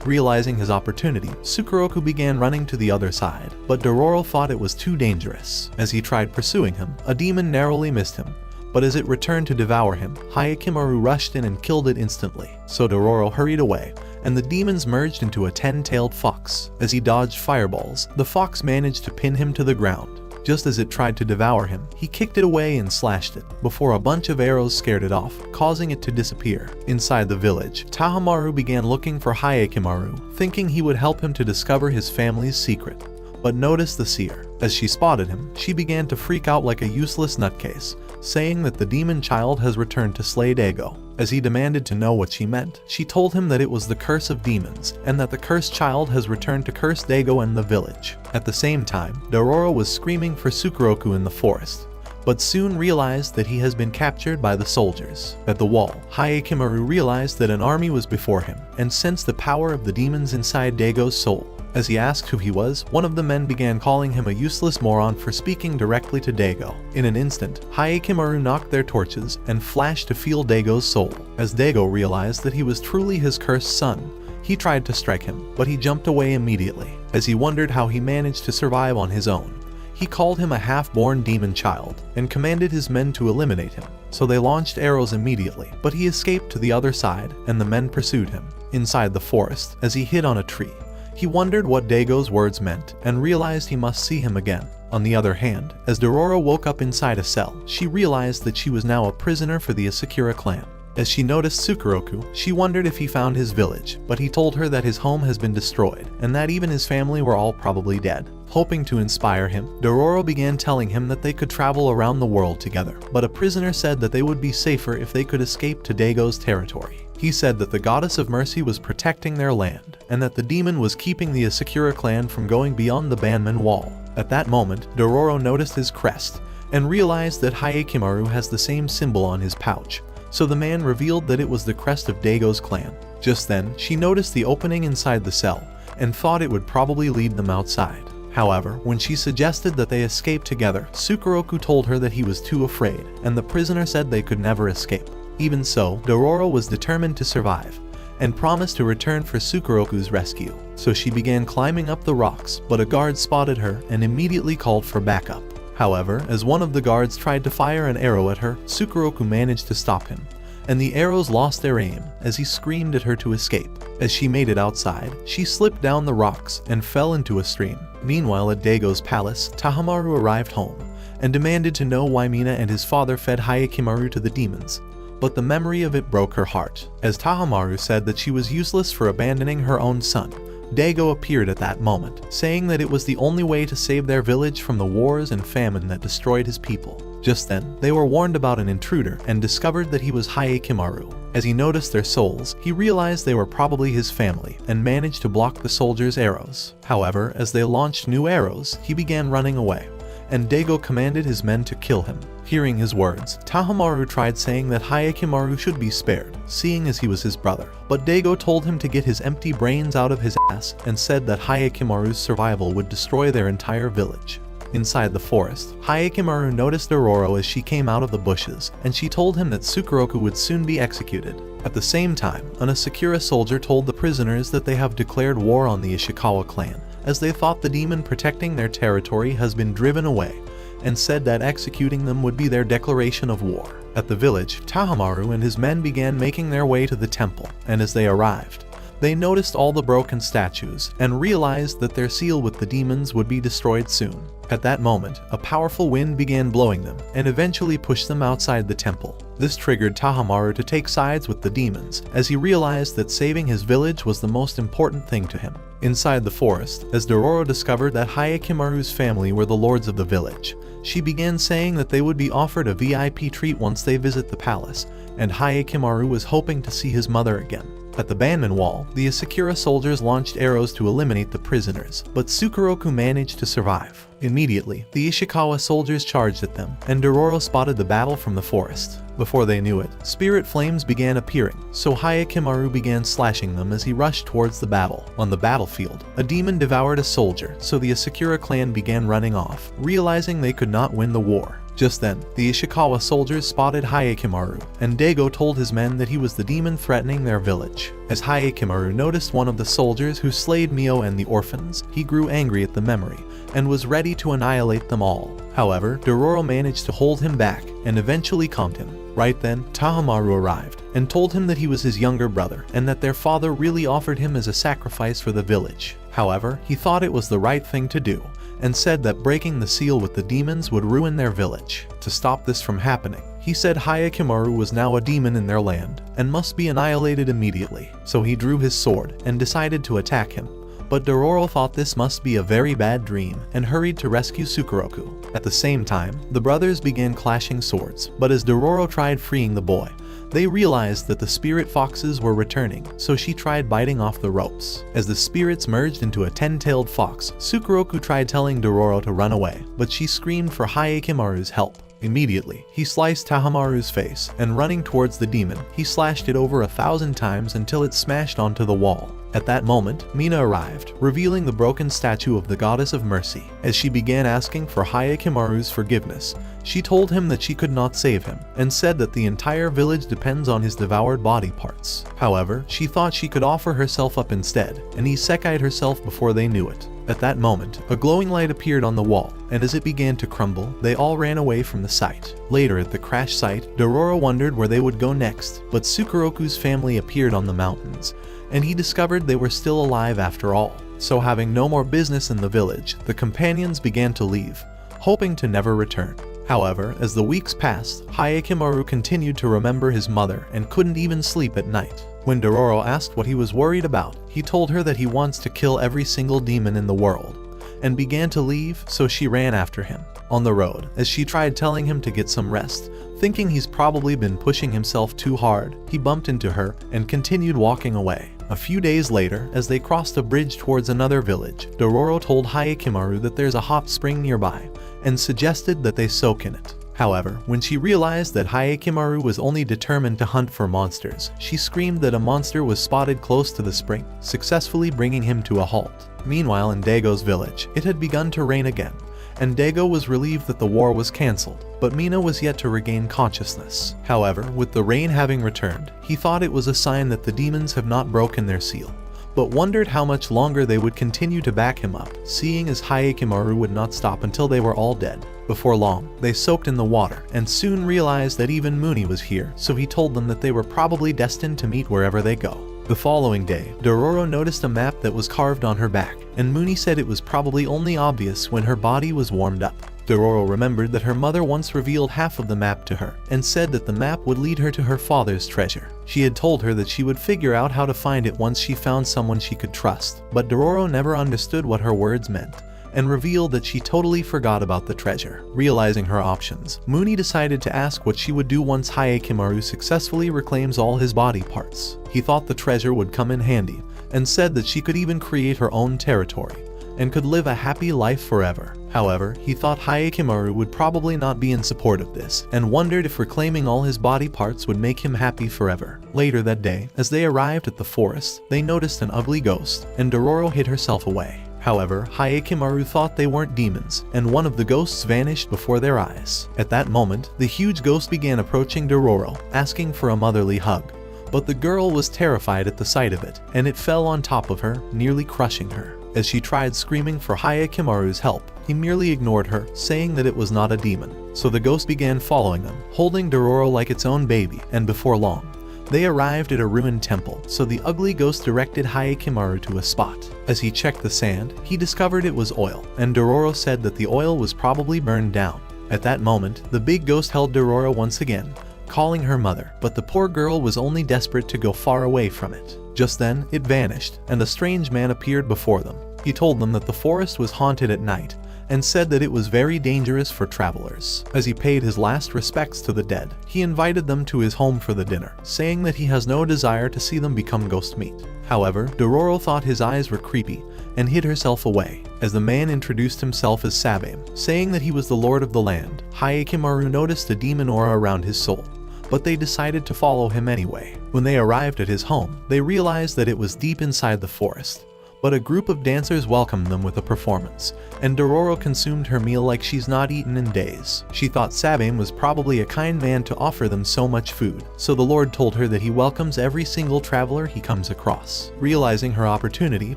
Realizing his opportunity, Sukuroku began running to the other side, but Dororo thought it was too dangerous. As he tried pursuing him, a demon narrowly missed him, but as it returned to devour him, Hayekimaru rushed in and killed it instantly. So Dororo hurried away, and the demons merged into a 10-tailed fox. As he dodged fireballs, the fox managed to pin him to the ground. Just as it tried to devour him, he kicked it away and slashed it, before a bunch of arrows scared it off, causing it to disappear. Inside the village, Tahamaru began looking for Hayekimaru, thinking he would help him to discover his family's secret, but noticed the seer. As she spotted him, she began to freak out like a useless nutcase, saying that the demon child has returned to slay Daigo. As he demanded to know what she meant, she told him that it was the curse of demons, and that the cursed child has returned to curse Daigo and the village. At the same time, Dororo was screaming for Sukuroku in the forest, but soon realized that he has been captured by the soldiers. At the wall, Hayekimaru realized that an army was before him, and sensed the power of the demons inside Daigo's soul. As he asked who he was, one of the men began calling him a useless moron for speaking directly to Daigo. In an instant, Hayekimaru knocked their torches and flashed to feel Daigo's soul. As Daigo realized that he was truly his cursed son, he tried to strike him, but he jumped away immediately. As he wondered how he managed to survive on his own, he called him a half-born demon child, and commanded his men to eliminate him. So they launched arrows immediately, but he escaped to the other side, and the men pursued him. Inside the forest, as he hid on a tree, he wondered what Daigo's words meant, and realized he must see him again. On the other hand, as Dororo woke up inside a cell, she realized that she was now a prisoner for the Asakura clan. As she noticed Sukuroku, she wondered if he found his village, but he told her that his home has been destroyed, and that even his family were all probably dead. Hoping to inspire him, Dororo began telling him that they could travel around the world together, but a prisoner said that they would be safer if they could escape to Daigo's territory. He said that the goddess of mercy was protecting their land, and that the demon was keeping the Asakura clan from going beyond the Banman wall. At that moment, Dororo noticed his crest, and realized that Hayekimaru has the same symbol on his pouch, so the man revealed that it was the crest of Daigo's clan. Just then, she noticed the opening inside the cell, and thought it would probably lead them outside. However, when she suggested that they escape together, Sukuroku told her that he was too afraid, and the prisoner said they could never escape. Even so, Dororo was determined to survive, and promised to return for Sukuroku's rescue. So she began climbing up the rocks, but a guard spotted her and immediately called for backup. However, as one of the guards tried to fire an arrow at her, Sukuroku managed to stop him, and the arrows lost their aim as he screamed at her to escape. As she made it outside, she slipped down the rocks and fell into a stream. Meanwhile, at Daigo's palace, Tahamaru arrived home and demanded to know why Mina and his father fed Hayekimaru to the demons. But the memory of it broke her heart, as Tahamaru said that she was useless for abandoning her own son. Daigo appeared at that moment, saying that it was the only way to save their village from the wars and famine that destroyed his people. Just then, they were warned about an intruder and discovered that he was Hayekimaru. As he noticed their souls, he realized they were probably his family and managed to block the soldiers' arrows. However, as they launched new arrows, he began running away, and Daigo commanded his men to kill him. Hearing his words, Tahamaru tried saying that Hayekimaru should be spared, seeing as he was his brother. But Daigo told him to get his empty brains out of his ass and said that Hayekimaru's survival would destroy their entire village. Inside the forest, Hayekimaru noticed Dororo as she came out of the bushes, and she told him that Tsukuroku would soon be executed. At the same time, an Asakura soldier told the prisoners that they have declared war on the Ishikawa clan, as they thought the demon protecting their territory has been driven away, and said that executing them would be their declaration of war. At the village, Tahamaru and his men began making their way to the temple, and as they arrived, they noticed all the broken statues and realized that their seal with the demons would be destroyed soon. At that moment, a powerful wind began blowing them and eventually pushed them outside the temple. This triggered Tahamaru to take sides with the demons, as he realized that saving his village was the most important thing to him. Inside the forest, as Dororo discovered that Hayekimaru's family were the lords of the village, she began saying that they would be offered a VIP treat once they visit the palace, and Hayekimaru was hoping to see his mother again. At the Banman Wall, the Asakura soldiers launched arrows to eliminate the prisoners, but Tsukuroku managed to survive. Immediately, the Ishikawa soldiers charged at them, and Dororo spotted the battle from the forest. Before they knew it, spirit flames began appearing, so Hayekimaru began slashing them as he rushed towards the battle. On the battlefield, a demon devoured a soldier, so the Asakura clan began running off, realizing they could not win the war. Just then, the Ishikawa soldiers spotted Hayekimaru, and Daigo told his men that he was the demon threatening their village. As Hayekimaru noticed one of the soldiers who slayed Mio and the orphans, he grew angry at the memory, and was ready to annihilate them all. However, Dororo managed to hold him back, and eventually calmed him. Right then, Tahamaru arrived, and told him that he was his younger brother, and that their father really offered him as a sacrifice for the village. However, he thought it was the right thing to do, and said that breaking the seal with the demons would ruin their village. To stop this from happening, he said Hayekimaru was now a demon in their land, and must be annihilated immediately. So he drew his sword, and decided to attack him. But Dororo thought this must be a very bad dream, and hurried to rescue Tsukuroku. At the same time, the brothers began clashing swords, but as Dororo tried freeing the boy, they realized that the spirit foxes were returning, so she tried biting off the ropes. As the spirits merged into a 10-tailed fox, Tsukuroku tried telling Dororo to run away, but she screamed for Hayekimaru's help. Immediately, he sliced Tahamaru's face, and running towards the demon, he slashed it over 1,000 times until it smashed onto the wall. At that moment, Mina arrived, revealing the broken statue of the goddess of mercy. As she began asking for Hayekimaru's forgiveness, she told him that she could not save him, and said that the entire village depends on his devoured body parts. However, she thought she could offer herself up instead, and isekai'd herself before they knew it. At that moment, a glowing light appeared on the wall, and as it began to crumble, they all ran away from the site. Later at the crash site, Dororo wondered where they would go next, but Tsukuroku's family appeared on the mountains, and he discovered they were still alive after all. So having no more business in the village, the companions began to leave, hoping to never return. However, as the weeks passed, Hayekimaru continued to remember his mother and couldn't even sleep at night. When Dororo asked what he was worried about, he told her that he wants to kill every single demon in the world, and began to leave, so she ran after him. On the road, as she tried telling him to get some rest, thinking he's probably been pushing himself too hard, he bumped into her and continued walking away. A few days later, as they crossed a bridge towards another village, Dororo told Hayekimaru that there's a hot spring nearby, and suggested that they soak in it. However, when she realized that Hayekimaru was only determined to hunt for monsters, she screamed that a monster was spotted close to the spring, successfully bringing him to a halt. Meanwhile, in Daigo's village, it had begun to rain again, and Daigo was relieved that the war was cancelled, but Mina was yet to regain consciousness. However, with the rain having returned, he thought it was a sign that the demons have not broken their seal, but wondered how much longer they would continue to back him up, seeing as Hayekimaru would not stop until they were all dead. Before long, they soaked in the water and soon realized that even Mooney was here, so he told them that they were probably destined to meet wherever they go. The following day, Dororo noticed a map that was carved on her back, and Mooney said it was probably only obvious when her body was warmed up. Dororo remembered that her mother once revealed half of the map to her and said that the map would lead her to her father's treasure. She had told her that she would figure out how to find it once she found someone she could trust, but Dororo never understood what her words meant and revealed that she totally forgot about the treasure. Realizing her options, Mooney decided to ask what she would do once Hayekimaru successfully reclaims all his body parts. He thought the treasure would come in handy and said that she could even create her own territory and could live a happy life forever. However, he thought Hayekimaru would probably not be in support of this and wondered if reclaiming all his body parts would make him happy forever. Later that day, as they arrived at the forest, they noticed an ugly ghost and Dororo hid herself away. However, Hayekimaru thought they weren't demons, and one of the ghosts vanished before their eyes. At that moment, the huge ghost began approaching Dororo, asking for a motherly hug. But the girl was terrified at the sight of it, and it fell on top of her, nearly crushing her. As she tried screaming for Hayekimaru's help, he merely ignored her, saying that it was not a demon. So the ghost began following them, holding Dororo like its own baby, and before long, they arrived at a ruined temple, so the ugly ghost directed Hayekimaru to a spot. As he checked the sand, he discovered it was oil, and Dororo said that the oil was probably burned down. At that moment, the big ghost held Dororo once again, calling her mother, but the poor girl was only desperate to go far away from it. Just then, it vanished, and a strange man appeared before them. He told them that the forest was haunted at night, and said that it was very dangerous for travelers. As he paid his last respects to the dead, he invited them to his home for the dinner, saying that he has no desire to see them become ghost meat. However, Dororo thought his eyes were creepy and hid herself away. As the man introduced himself as Sabame, saying that he was the lord of the land, Hayekimaru noticed a demon aura around his soul, but they decided to follow him anyway. When they arrived at his home, they realized that it was deep inside the forest. But a group of dancers welcomed them with a performance, and Dororo consumed her meal like she's not eaten in days. She thought Sabame was probably a kind man to offer them so much food, so the Lord told her that he welcomes every single traveler he comes across. Realizing her opportunity,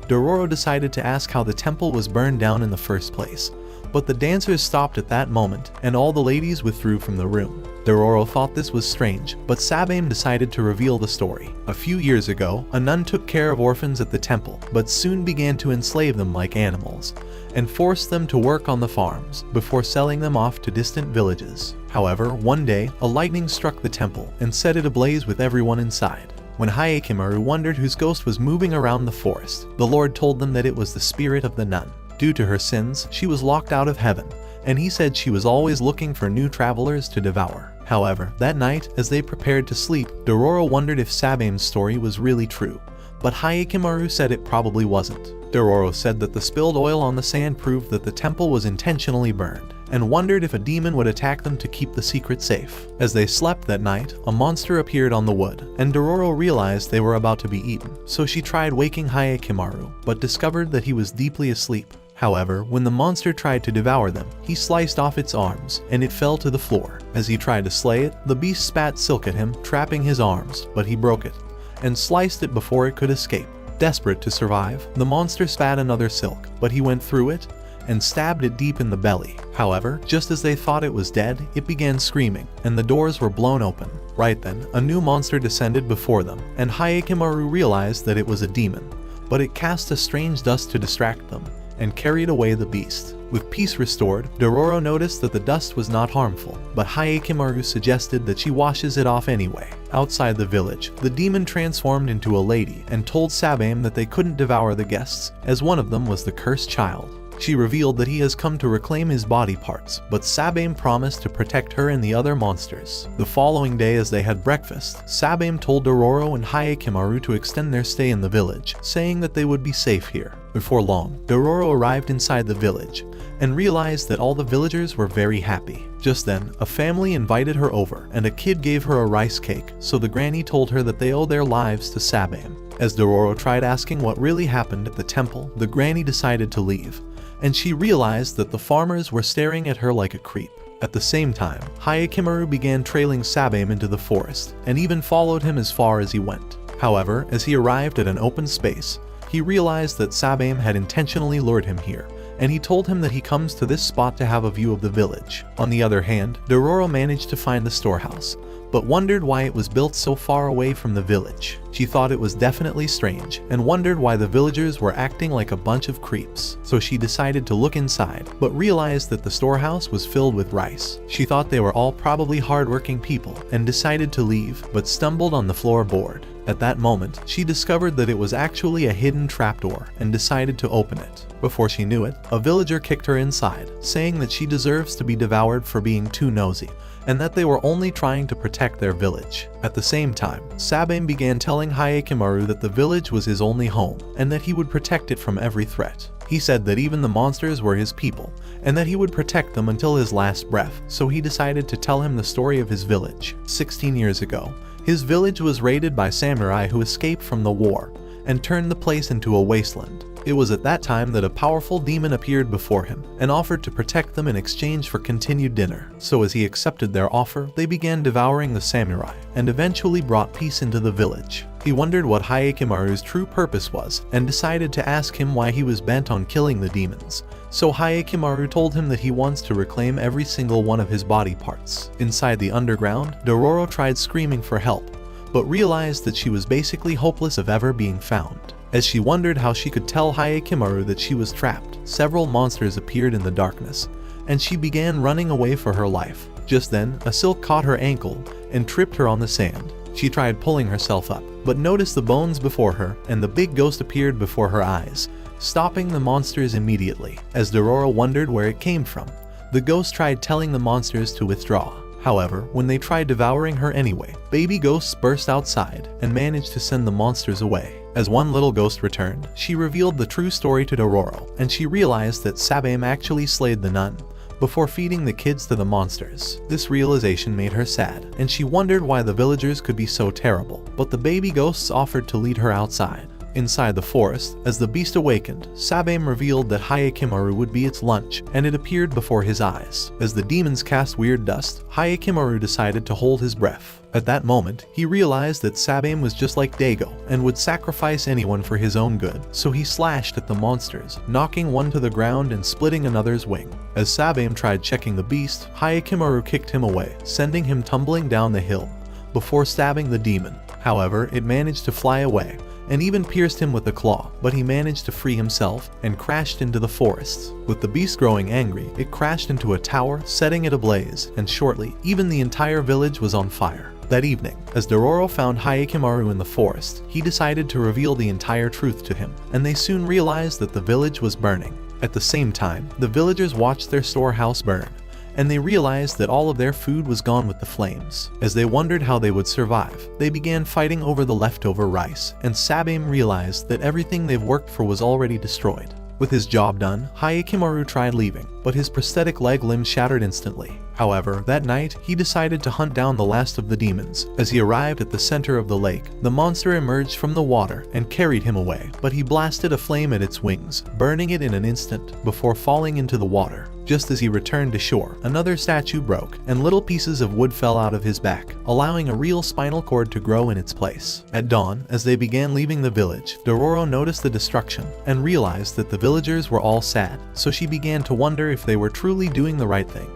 Dororo decided to ask how the temple was burned down in the first place. But the dancers stopped at that moment, and all the ladies withdrew from the room. Dororo thought this was strange, but Sabame decided to reveal the story. A few years ago, a nun took care of orphans at the temple, but soon began to enslave them like animals, and forced them to work on the farms, before selling them off to distant villages. However, one day, a lightning struck the temple, and set it ablaze with everyone inside. When Hayekimaru wondered whose ghost was moving around the forest, the Lord told them that it was the spirit of the nun. Due to her sins, she was locked out of heaven, and he said she was always looking for new travelers to devour. However, that night, as they prepared to sleep, Dororo wondered if Sabame's story was really true, but Hayekimaru said it probably wasn't. Dororo said that the spilled oil on the sand proved that the temple was intentionally burned, and wondered if a demon would attack them to keep the secret safe. As they slept that night, a monster appeared on the wood, and Dororo realized they were about to be eaten, so she tried waking Hayekimaru, but discovered that he was deeply asleep. However, when the monster tried to devour them, he sliced off its arms, and it fell to the floor. As he tried to slay it, the beast spat silk at him, trapping his arms, but he broke it, and sliced it before it could escape. Desperate to survive, the monster spat another silk, but he went through it, and stabbed it deep in the belly. However, just as they thought it was dead, it began screaming, and the doors were blown open. Right then, a new monster descended before them, and Hayekimaru realized that it was a demon, but it cast a strange dust to distract them, and carried away the beast. With peace restored, Dororo noticed that the dust was not harmful, but Hayekimaru suggested that she washes it off anyway. Outside the village, the demon transformed into a lady and told Sabame that they couldn't devour the guests, as one of them was the cursed child. She revealed that he has come to reclaim his body parts, but Sabame promised to protect her and the other monsters. The following day, as they had breakfast, Sabame told Dororo and Hayekimaru to extend their stay in the village, saying that they would be safe here. Before long, Dororo arrived inside the village and realized that all the villagers were very happy. Just then, a family invited her over, and a kid gave her a rice cake, so the granny told her that they owe their lives to Sabame. As Dororo tried asking what really happened at the temple, the granny decided to leave, and she realized that the farmers were staring at her like a creep. At the same time, Hayekimaru began trailing Sabame into the forest, and even followed him as far as he went. However, as he arrived at an open space, he realized that Sabame had intentionally lured him here, and he told him that he comes to this spot to have a view of the village. On the other hand, Dororo managed to find the storehouse, but wondered why it was built so far away from the village. She thought it was definitely strange, and wondered why the villagers were acting like a bunch of creeps. So she decided to look inside, but realized that the storehouse was filled with rice. She thought they were all probably hardworking people, and decided to leave, but stumbled on the floorboard. At that moment, she discovered that it was actually a hidden trapdoor, and decided to open it. Before she knew it, a villager kicked her inside, saying that she deserves to be devoured for being too nosy, and that they were only trying to protect their village. At the same time, Sabame began telling Hayekimaru that the village was his only home, and that he would protect it from every threat. He said that even the monsters were his people, and that he would protect them until his last breath, so he decided to tell him the story of his village. 16 years ago, his village was raided by samurai who escaped from the war, and turned the place into a wasteland. It was at that time that a powerful demon appeared before him and offered to protect them in exchange for continued dinner. So as he accepted their offer, they began devouring the samurai and eventually brought peace into the village. He wondered what Hayekimaru's true purpose was and decided to ask him why he was bent on killing the demons. So Hayekimaru told him that he wants to reclaim every single one of his body parts. Inside the underground, Dororo tried screaming for help, but realized that she was basically hopeless of ever being found. As she wondered how she could tell Hayekimaru that she was trapped, several monsters appeared in the darkness, and she began running away for her life. Just then, a silk caught her ankle and tripped her on the sand. She tried pulling herself up, but noticed the bones before her, and the big ghost appeared before her eyes, stopping the monsters immediately. As Dororo wondered where it came from, the ghost tried telling the monsters to withdraw. However, when they tried devouring her anyway, baby ghosts burst outside and managed to send the monsters away. As one little ghost returned, she revealed the true story to Dororo, and she realized that Sabame actually slayed the nun before feeding the kids to the monsters. This realization made her sad, and she wondered why the villagers could be so terrible, but the baby ghosts offered to lead her outside. Inside the forest, as the beast awakened, Sabame revealed that Hayekimaru would be its lunch, and it appeared before his eyes. As the demons cast weird dust, Hayekimaru decided to hold his breath. At that moment, he realized that Sabame was just like Dago, and would sacrifice anyone for his own good, so he slashed at the monsters, knocking one to the ground and splitting another's wing. As Sabame tried checking the beast, Hayekimaru kicked him away, sending him tumbling down the hill, before stabbing the demon. However, it managed to fly away, and even pierced him with a claw, but he managed to free himself and crashed into the forests. With the beast growing angry, it crashed into a tower, setting it ablaze, and shortly, even the entire village was on fire. That evening, as Dororo found Hayekimaru in the forest, he decided to reveal the entire truth to him, and they soon realized that the village was burning. At the same time, the villagers watched their storehouse burn, and they realized that all of their food was gone with the flames. As they wondered how they would survive, they began fighting over the leftover rice, and Sabame realized that everything they've worked for was already destroyed. With his job done, Hayekimaru tried leaving, but his prosthetic leg limb shattered instantly. However, that night, he decided to hunt down the last of the demons. As he arrived at the center of the lake, the monster emerged from the water and carried him away, but he blasted a flame at its wings, burning it in an instant before falling into the water. Just as he returned to shore, another statue broke, and little pieces of wood fell out of his back, allowing a real spinal cord to grow in its place. At dawn, as they began leaving the village, Dororo noticed the destruction and realized that the villagers were all sad, so she began to wonder if they were truly doing the right thing.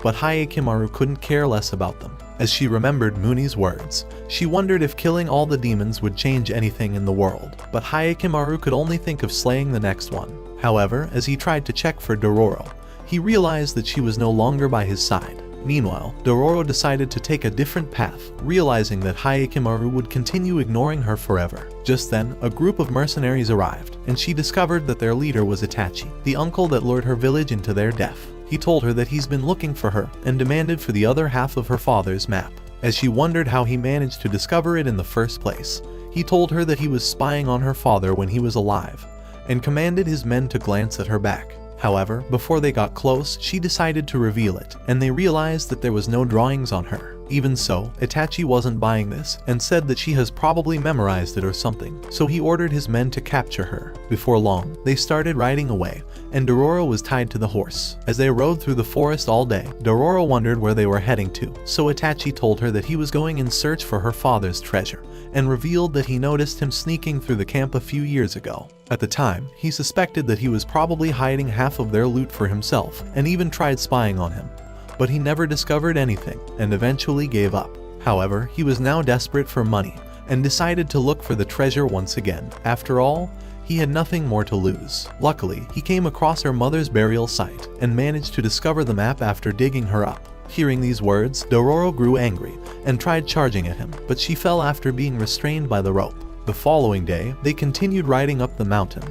But Hayekimaru couldn't care less about them. As she remembered Muni's words, she wondered if killing all the demons would change anything in the world, but Hayekimaru could only think of slaying the next one. However, as he tried to check for Dororo, he realized that she was no longer by his side. Meanwhile, Dororo decided to take a different path, realizing that Hayekimaru would continue ignoring her forever. Just then, a group of mercenaries arrived, and she discovered that their leader was Itachi, the uncle that lured her village into their death. He told her that he's been looking for her, and demanded for the other half of her father's map. As she wondered how he managed to discover it in the first place, he told her that he was spying on her father when he was alive, and commanded his men to glance at her back. However, before they got close, she decided to reveal it, and they realized that there was no drawings on her. Even so, Itachi wasn't buying this and said that she has probably memorized it or something, so he ordered his men to capture her. Before long, they started riding away, and Dororo was tied to the horse. As they rode through the forest all day, Dororo wondered where they were heading to, so Itachi told her that he was going in search for her father's treasure, and revealed that he noticed him sneaking through the camp a few years ago. At the time, he suspected that he was probably hiding half of their loot for himself, and even tried spying on him. But he never discovered anything, and eventually gave up. However, he was now desperate for money, and decided to look for the treasure once again. After all, he had nothing more to lose. Luckily, he came across her mother's burial site, and managed to discover the map after digging her up. Hearing these words, Dororo grew angry, and tried charging at him, but she fell after being restrained by the rope. The following day, they continued riding up the mountain,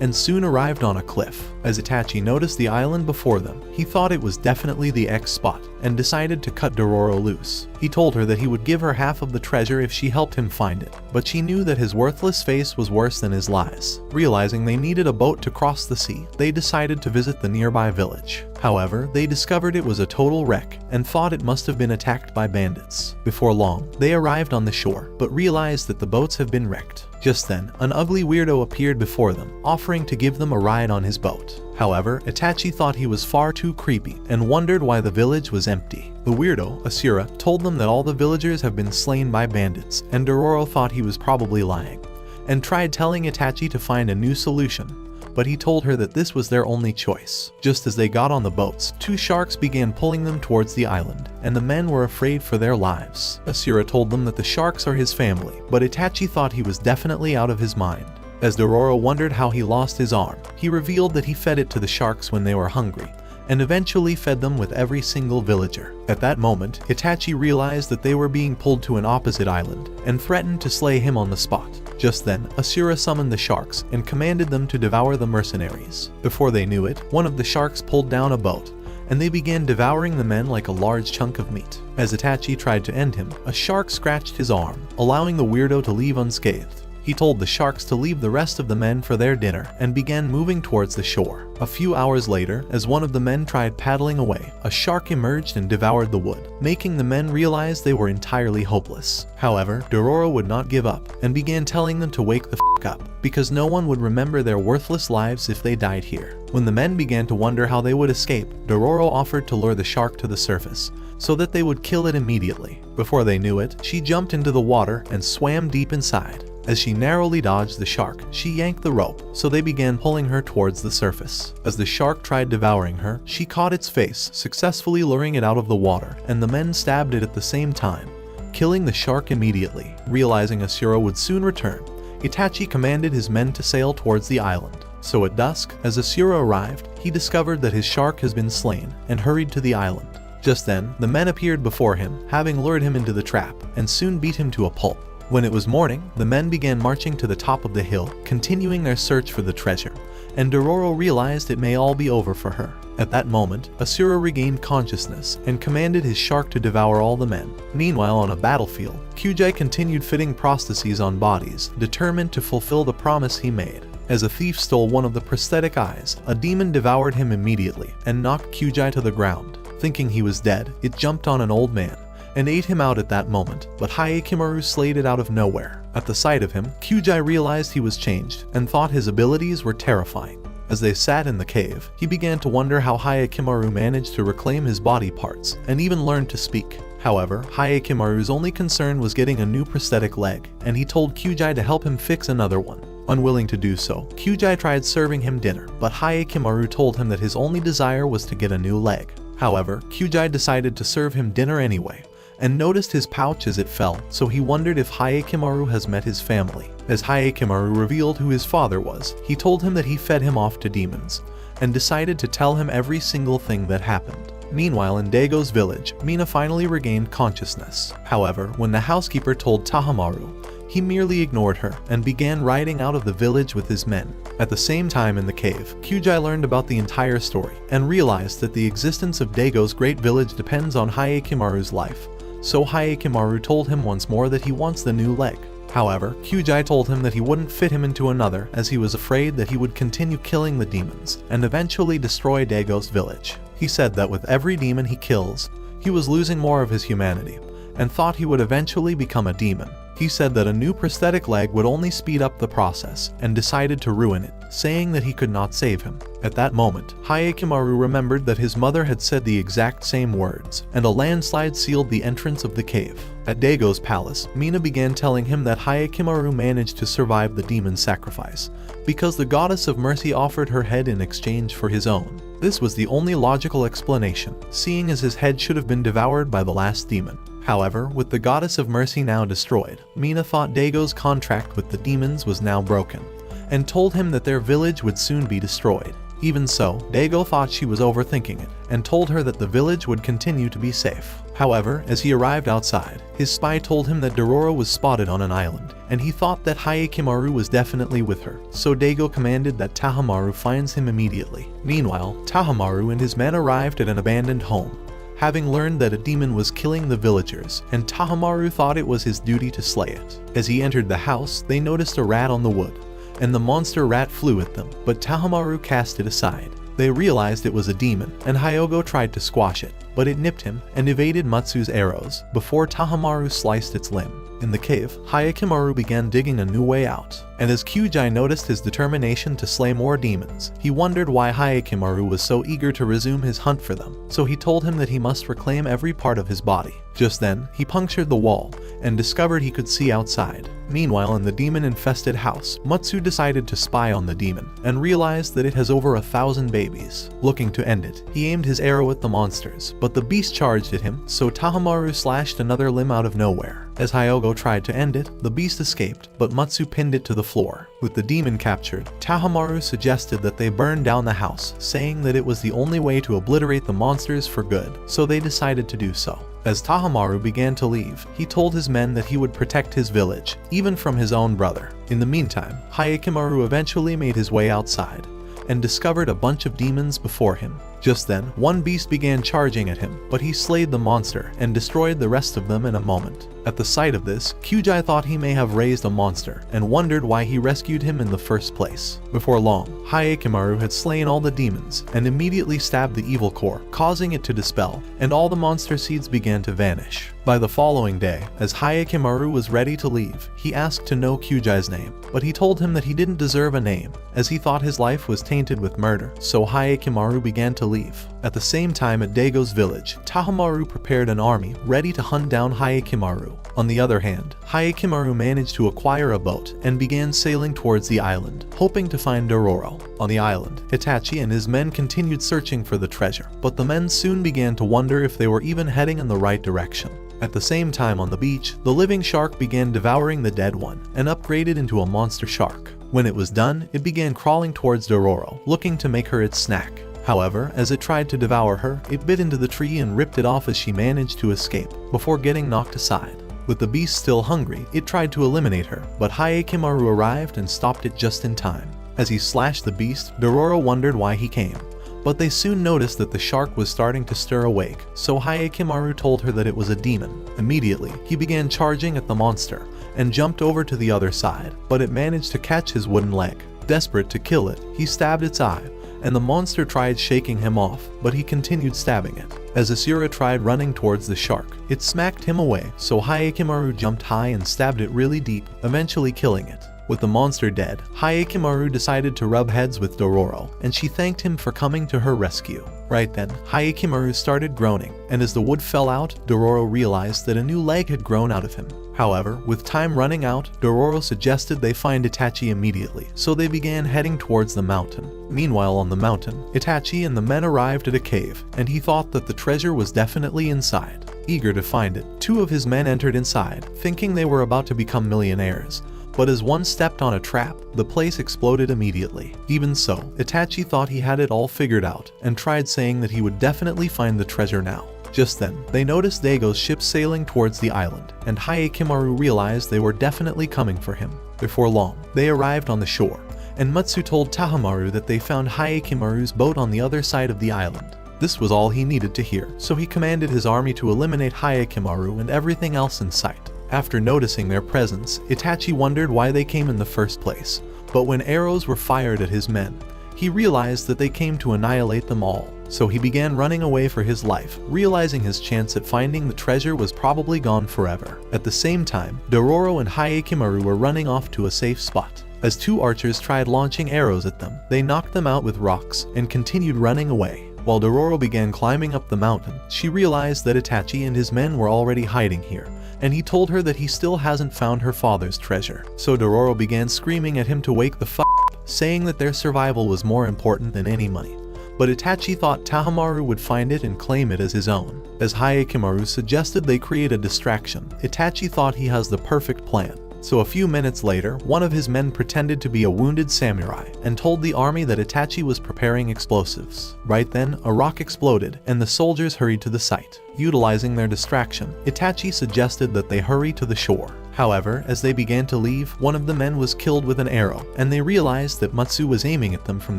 and soon arrived on a cliff. As Itachi noticed the island before them, he thought it was definitely the X spot, and decided to cut Dororo loose. He told her that he would give her half of the treasure if she helped him find it, but she knew that his worthless face was worse than his lies. Realizing they needed a boat to cross the sea, they decided to visit the nearby village. However, they discovered it was a total wreck, and thought it must have been attacked by bandits. Before long, they arrived on the shore, but realized that the boats have been wrecked. Just then, an ugly weirdo appeared before them, offering to give them a ride on his boat. However, Itachi thought he was far too creepy, and wondered why the village was empty. The weirdo, Asura, told them that all the villagers have been slain by bandits, and Dororo thought he was probably lying, and tried telling Itachi to find a new solution, but he told her that this was their only choice. Just as they got on the boats, two sharks began pulling them towards the island, and the men were afraid for their lives. Asura told them that the sharks are his family, but Itachi thought he was definitely out of his mind. As Dororo wondered how he lost his arm, he revealed that he fed it to the sharks when they were hungry, and eventually fed them with every single villager. At that moment, Itachi realized that they were being pulled to an opposite island, and threatened to slay him on the spot. Just then, Asura summoned the sharks and commanded them to devour the mercenaries. Before they knew it, one of the sharks pulled down a boat, and they began devouring the men like a large chunk of meat. As Itachi tried to end him, a shark scratched his arm, allowing the weirdo to leave unscathed. He told the sharks to leave the rest of the men for their dinner, and began moving towards the shore. A few hours later, as one of the men tried paddling away, a shark emerged and devoured the wood, making the men realize they were entirely hopeless. However, Dororo would not give up, and began telling them to wake the f*** up, because no one would remember their worthless lives if they died here. When the men began to wonder how they would escape, Dororo offered to lure the shark to the surface, so that they would kill it immediately. Before they knew it, she jumped into the water and swam deep inside. As she narrowly dodged the shark, she yanked the rope, so they began pulling her towards the surface. As the shark tried devouring her, she caught its face, successfully luring it out of the water, and the men stabbed it at the same time, killing the shark immediately. Realizing Asura would soon return, Itachi commanded his men to sail towards the island. So at dusk, as Asura arrived, he discovered that his shark has been slain, and hurried to the island. Just then, the men appeared before him, having lured him into the trap, and soon beat him to a pulp. When it was morning, the men began marching to the top of the hill, continuing their search for the treasure, and Dororo realized it may all be over for her. At that moment, Asura regained consciousness and commanded his shark to devour all the men. Meanwhile, on a battlefield, Kyujai continued fitting prostheses on bodies, determined to fulfill the promise he made. As a thief stole one of the prosthetic eyes, a demon devoured him immediately and knocked Kyujai to the ground. Thinking he was dead, it jumped on an old man and ate him out at that moment, but Hayekimaru slayed it out of nowhere. At the sight of him, Kyujai realized he was changed and thought his abilities were terrifying. As they sat in the cave, he began to wonder how Hayekimaru managed to reclaim his body parts and even learned to speak. However, Hayekimaru's only concern was getting a new prosthetic leg, and he told Kyujai to help him fix another one. Unwilling to do so, Kyujai tried serving him dinner, but Hayekimaru told him that his only desire was to get a new leg. However, Kyujai decided to serve him dinner anyway, and noticed his pouch as it fell, so he wondered if Hayekimaru has met his family. As Hayekimaru revealed who his father was, he told him that he fed him off to demons, and decided to tell him every single thing that happened. Meanwhile, in Daigo's village, Mina finally regained consciousness. However, when the housekeeper told Tahamaru, he merely ignored her and began riding out of the village with his men. At the same time in the cave, Kyujai learned about the entire story and realized that the existence of Daigo's great village depends on Hayekimaru's life. So Hayekimaru told him once more that he wants the new leg. However, Kyujai told him that he wouldn't fit him into another, as he was afraid that he would continue killing the demons and eventually destroy Daigo's village. He said that with every demon he kills, he was losing more of his humanity, and thought he would eventually become a demon. He said that a new prosthetic leg would only speed up the process and decided to ruin it, saying that he could not save him. At that moment, Hayekimaru remembered that his mother had said the exact same words, and a landslide sealed the entrance of the cave. At Daigo's palace, Mina began telling him that Hayekimaru managed to survive the demon's sacrifice, because the goddess of mercy offered her head in exchange for his own. This was the only logical explanation, seeing as his head should have been devoured by the last demon. However, with the goddess of mercy now destroyed, Mina thought Daigo's contract with the demons was now broken, and told him that their village would soon be destroyed. Even so, Daigo thought she was overthinking it, and told her that the village would continue to be safe. However, as he arrived outside, his spy told him that Dororo was spotted on an island, and he thought that Hayekimaru was definitely with her, so Daigo commanded that Tahamaru finds him immediately. Meanwhile, Tahamaru and his men arrived at an abandoned home, having learned that a demon was killing the villagers, and Tahamaru thought it was his duty to slay it. As he entered the house, they noticed a rat on the wood, and the monster rat flew at them, but Tahamaru cast it aside. They realized it was a demon, and Hyogo tried to squash it, but it nipped him and evaded Matsu's arrows before Tahamaru sliced its limb. In the cave, Hayekimaru began digging a new way out, and as Kyujai noticed his determination to slay more demons, he wondered why Hayekimaru was so eager to resume his hunt for them, so he told him that he must reclaim every part of his body. Just then, he punctured the wall and discovered he could see outside. Meanwhile, in the demon-infested house, Matsu decided to spy on the demon and realized that it has over 1,000 babies. Looking to end it, he aimed his arrow at the monsters, but the beast charged at him, so Tahamaru slashed another limb out of nowhere. As Hyogo tried to end it, the beast escaped, but Matsu pinned it to the floor. With the demon captured, Tahamaru suggested that they burn down the house, saying that it was the only way to obliterate the monsters for good, so they decided to do so. As Tahamaru began to leave, he told his men that he would protect his village, even from his own brother. In the meantime, Hayekimaru eventually made his way outside, and discovered a bunch of demons before him. Just then, one beast began charging at him, but he slayed the monster and destroyed the rest of them in a moment. At the sight of this, Kyujai thought he may have raised a monster and wondered why he rescued him in the first place. Before long, Hayekimaru had slain all the demons and immediately stabbed the evil core, causing it to dispel, and all the monster seeds began to vanish. By the following day, as Hayekimaru was ready to leave, he asked to know Kyujai's name, but he told him that he didn't deserve a name, as he thought his life was tainted with murder, so Hayekimaru began to leave. At the same time at Daigo's village, Tahamaru prepared an army ready to hunt down Hayekimaru. On the other hand, Hayekimaru managed to acquire a boat and began sailing towards the island, hoping to find Dororo. On the island, Hitachi and his men continued searching for the treasure, but the men soon began to wonder if they were even heading in the right direction. At the same time on the beach, the living shark began devouring the dead one and upgraded into a monster shark. When it was done, it began crawling towards Dororo, looking to make her its snack. However, as it tried to devour her, it bit into the tree and ripped it off as she managed to escape, before getting knocked aside. With the beast still hungry, it tried to eliminate her, but Hayekimaru arrived and stopped it just in time. As he slashed the beast, Dororo wondered why he came, but they soon noticed that the shark was starting to stir awake, so Hayekimaru told her that it was a demon. Immediately, he began charging at the monster, and jumped over to the other side, but it managed to catch his wooden leg. Desperate to kill it, he stabbed its eye, and the monster tried shaking him off, but he continued stabbing it. As Asura tried running towards the shark, it smacked him away, so Hayekimaru jumped high and stabbed it really deep, eventually killing it. With the monster dead, Hayekimaru decided to rub heads with Dororo, and she thanked him for coming to her rescue. Right then, Hayekimaru started groaning, and as the wood fell out, Dororo realized that a new leg had grown out of him. However, with time running out, Dororo suggested they find Itachi immediately, so they began heading towards the mountain. Meanwhile on the mountain, Itachi and the men arrived at a cave, and he thought that the treasure was definitely inside. Eager to find it, two of his men entered inside, thinking they were about to become millionaires. But as one stepped on a trap, the place exploded immediately. Even so, Itachi thought he had it all figured out, and tried saying that he would definitely find the treasure now. Just then, they noticed Daigo's ship sailing towards the island, and Hayekimaru realized they were definitely coming for him. Before long, they arrived on the shore, and Matsu told Tahamaru that they found Hayekimaru's boat on the other side of the island. This was all he needed to hear, so he commanded his army to eliminate Hayekimaru and everything else in sight. After noticing their presence, Itachi wondered why they came in the first place, but when arrows were fired at his men, he realized that they came to annihilate them all, so he began running away for his life, realizing his chance at finding the treasure was probably gone forever. At the same time, Dororo and Hayekimaru were running off to a safe spot. As two archers tried launching arrows at them, they knocked them out with rocks and continued running away. While Dororo began climbing up the mountain, she realized that Itachi and his men were already hiding here, and he told her that he still hasn't found her father's treasure. So Dororo began screaming at him to wake the f*** up, saying that their survival was more important than any money. But Itachi thought Hayekimaru would find it and claim it as his own. As Hayekimaru suggested they create a distraction, Itachi thought he has the perfect plan. So a few minutes later, one of his men pretended to be a wounded samurai and told the army that Itachi was preparing explosives. Right then, a rock exploded and the soldiers hurried to the site. Utilizing their distraction, Itachi suggested that they hurry to the shore. However, as they began to leave, one of the men was killed with an arrow, and they realized that Matsu was aiming at them from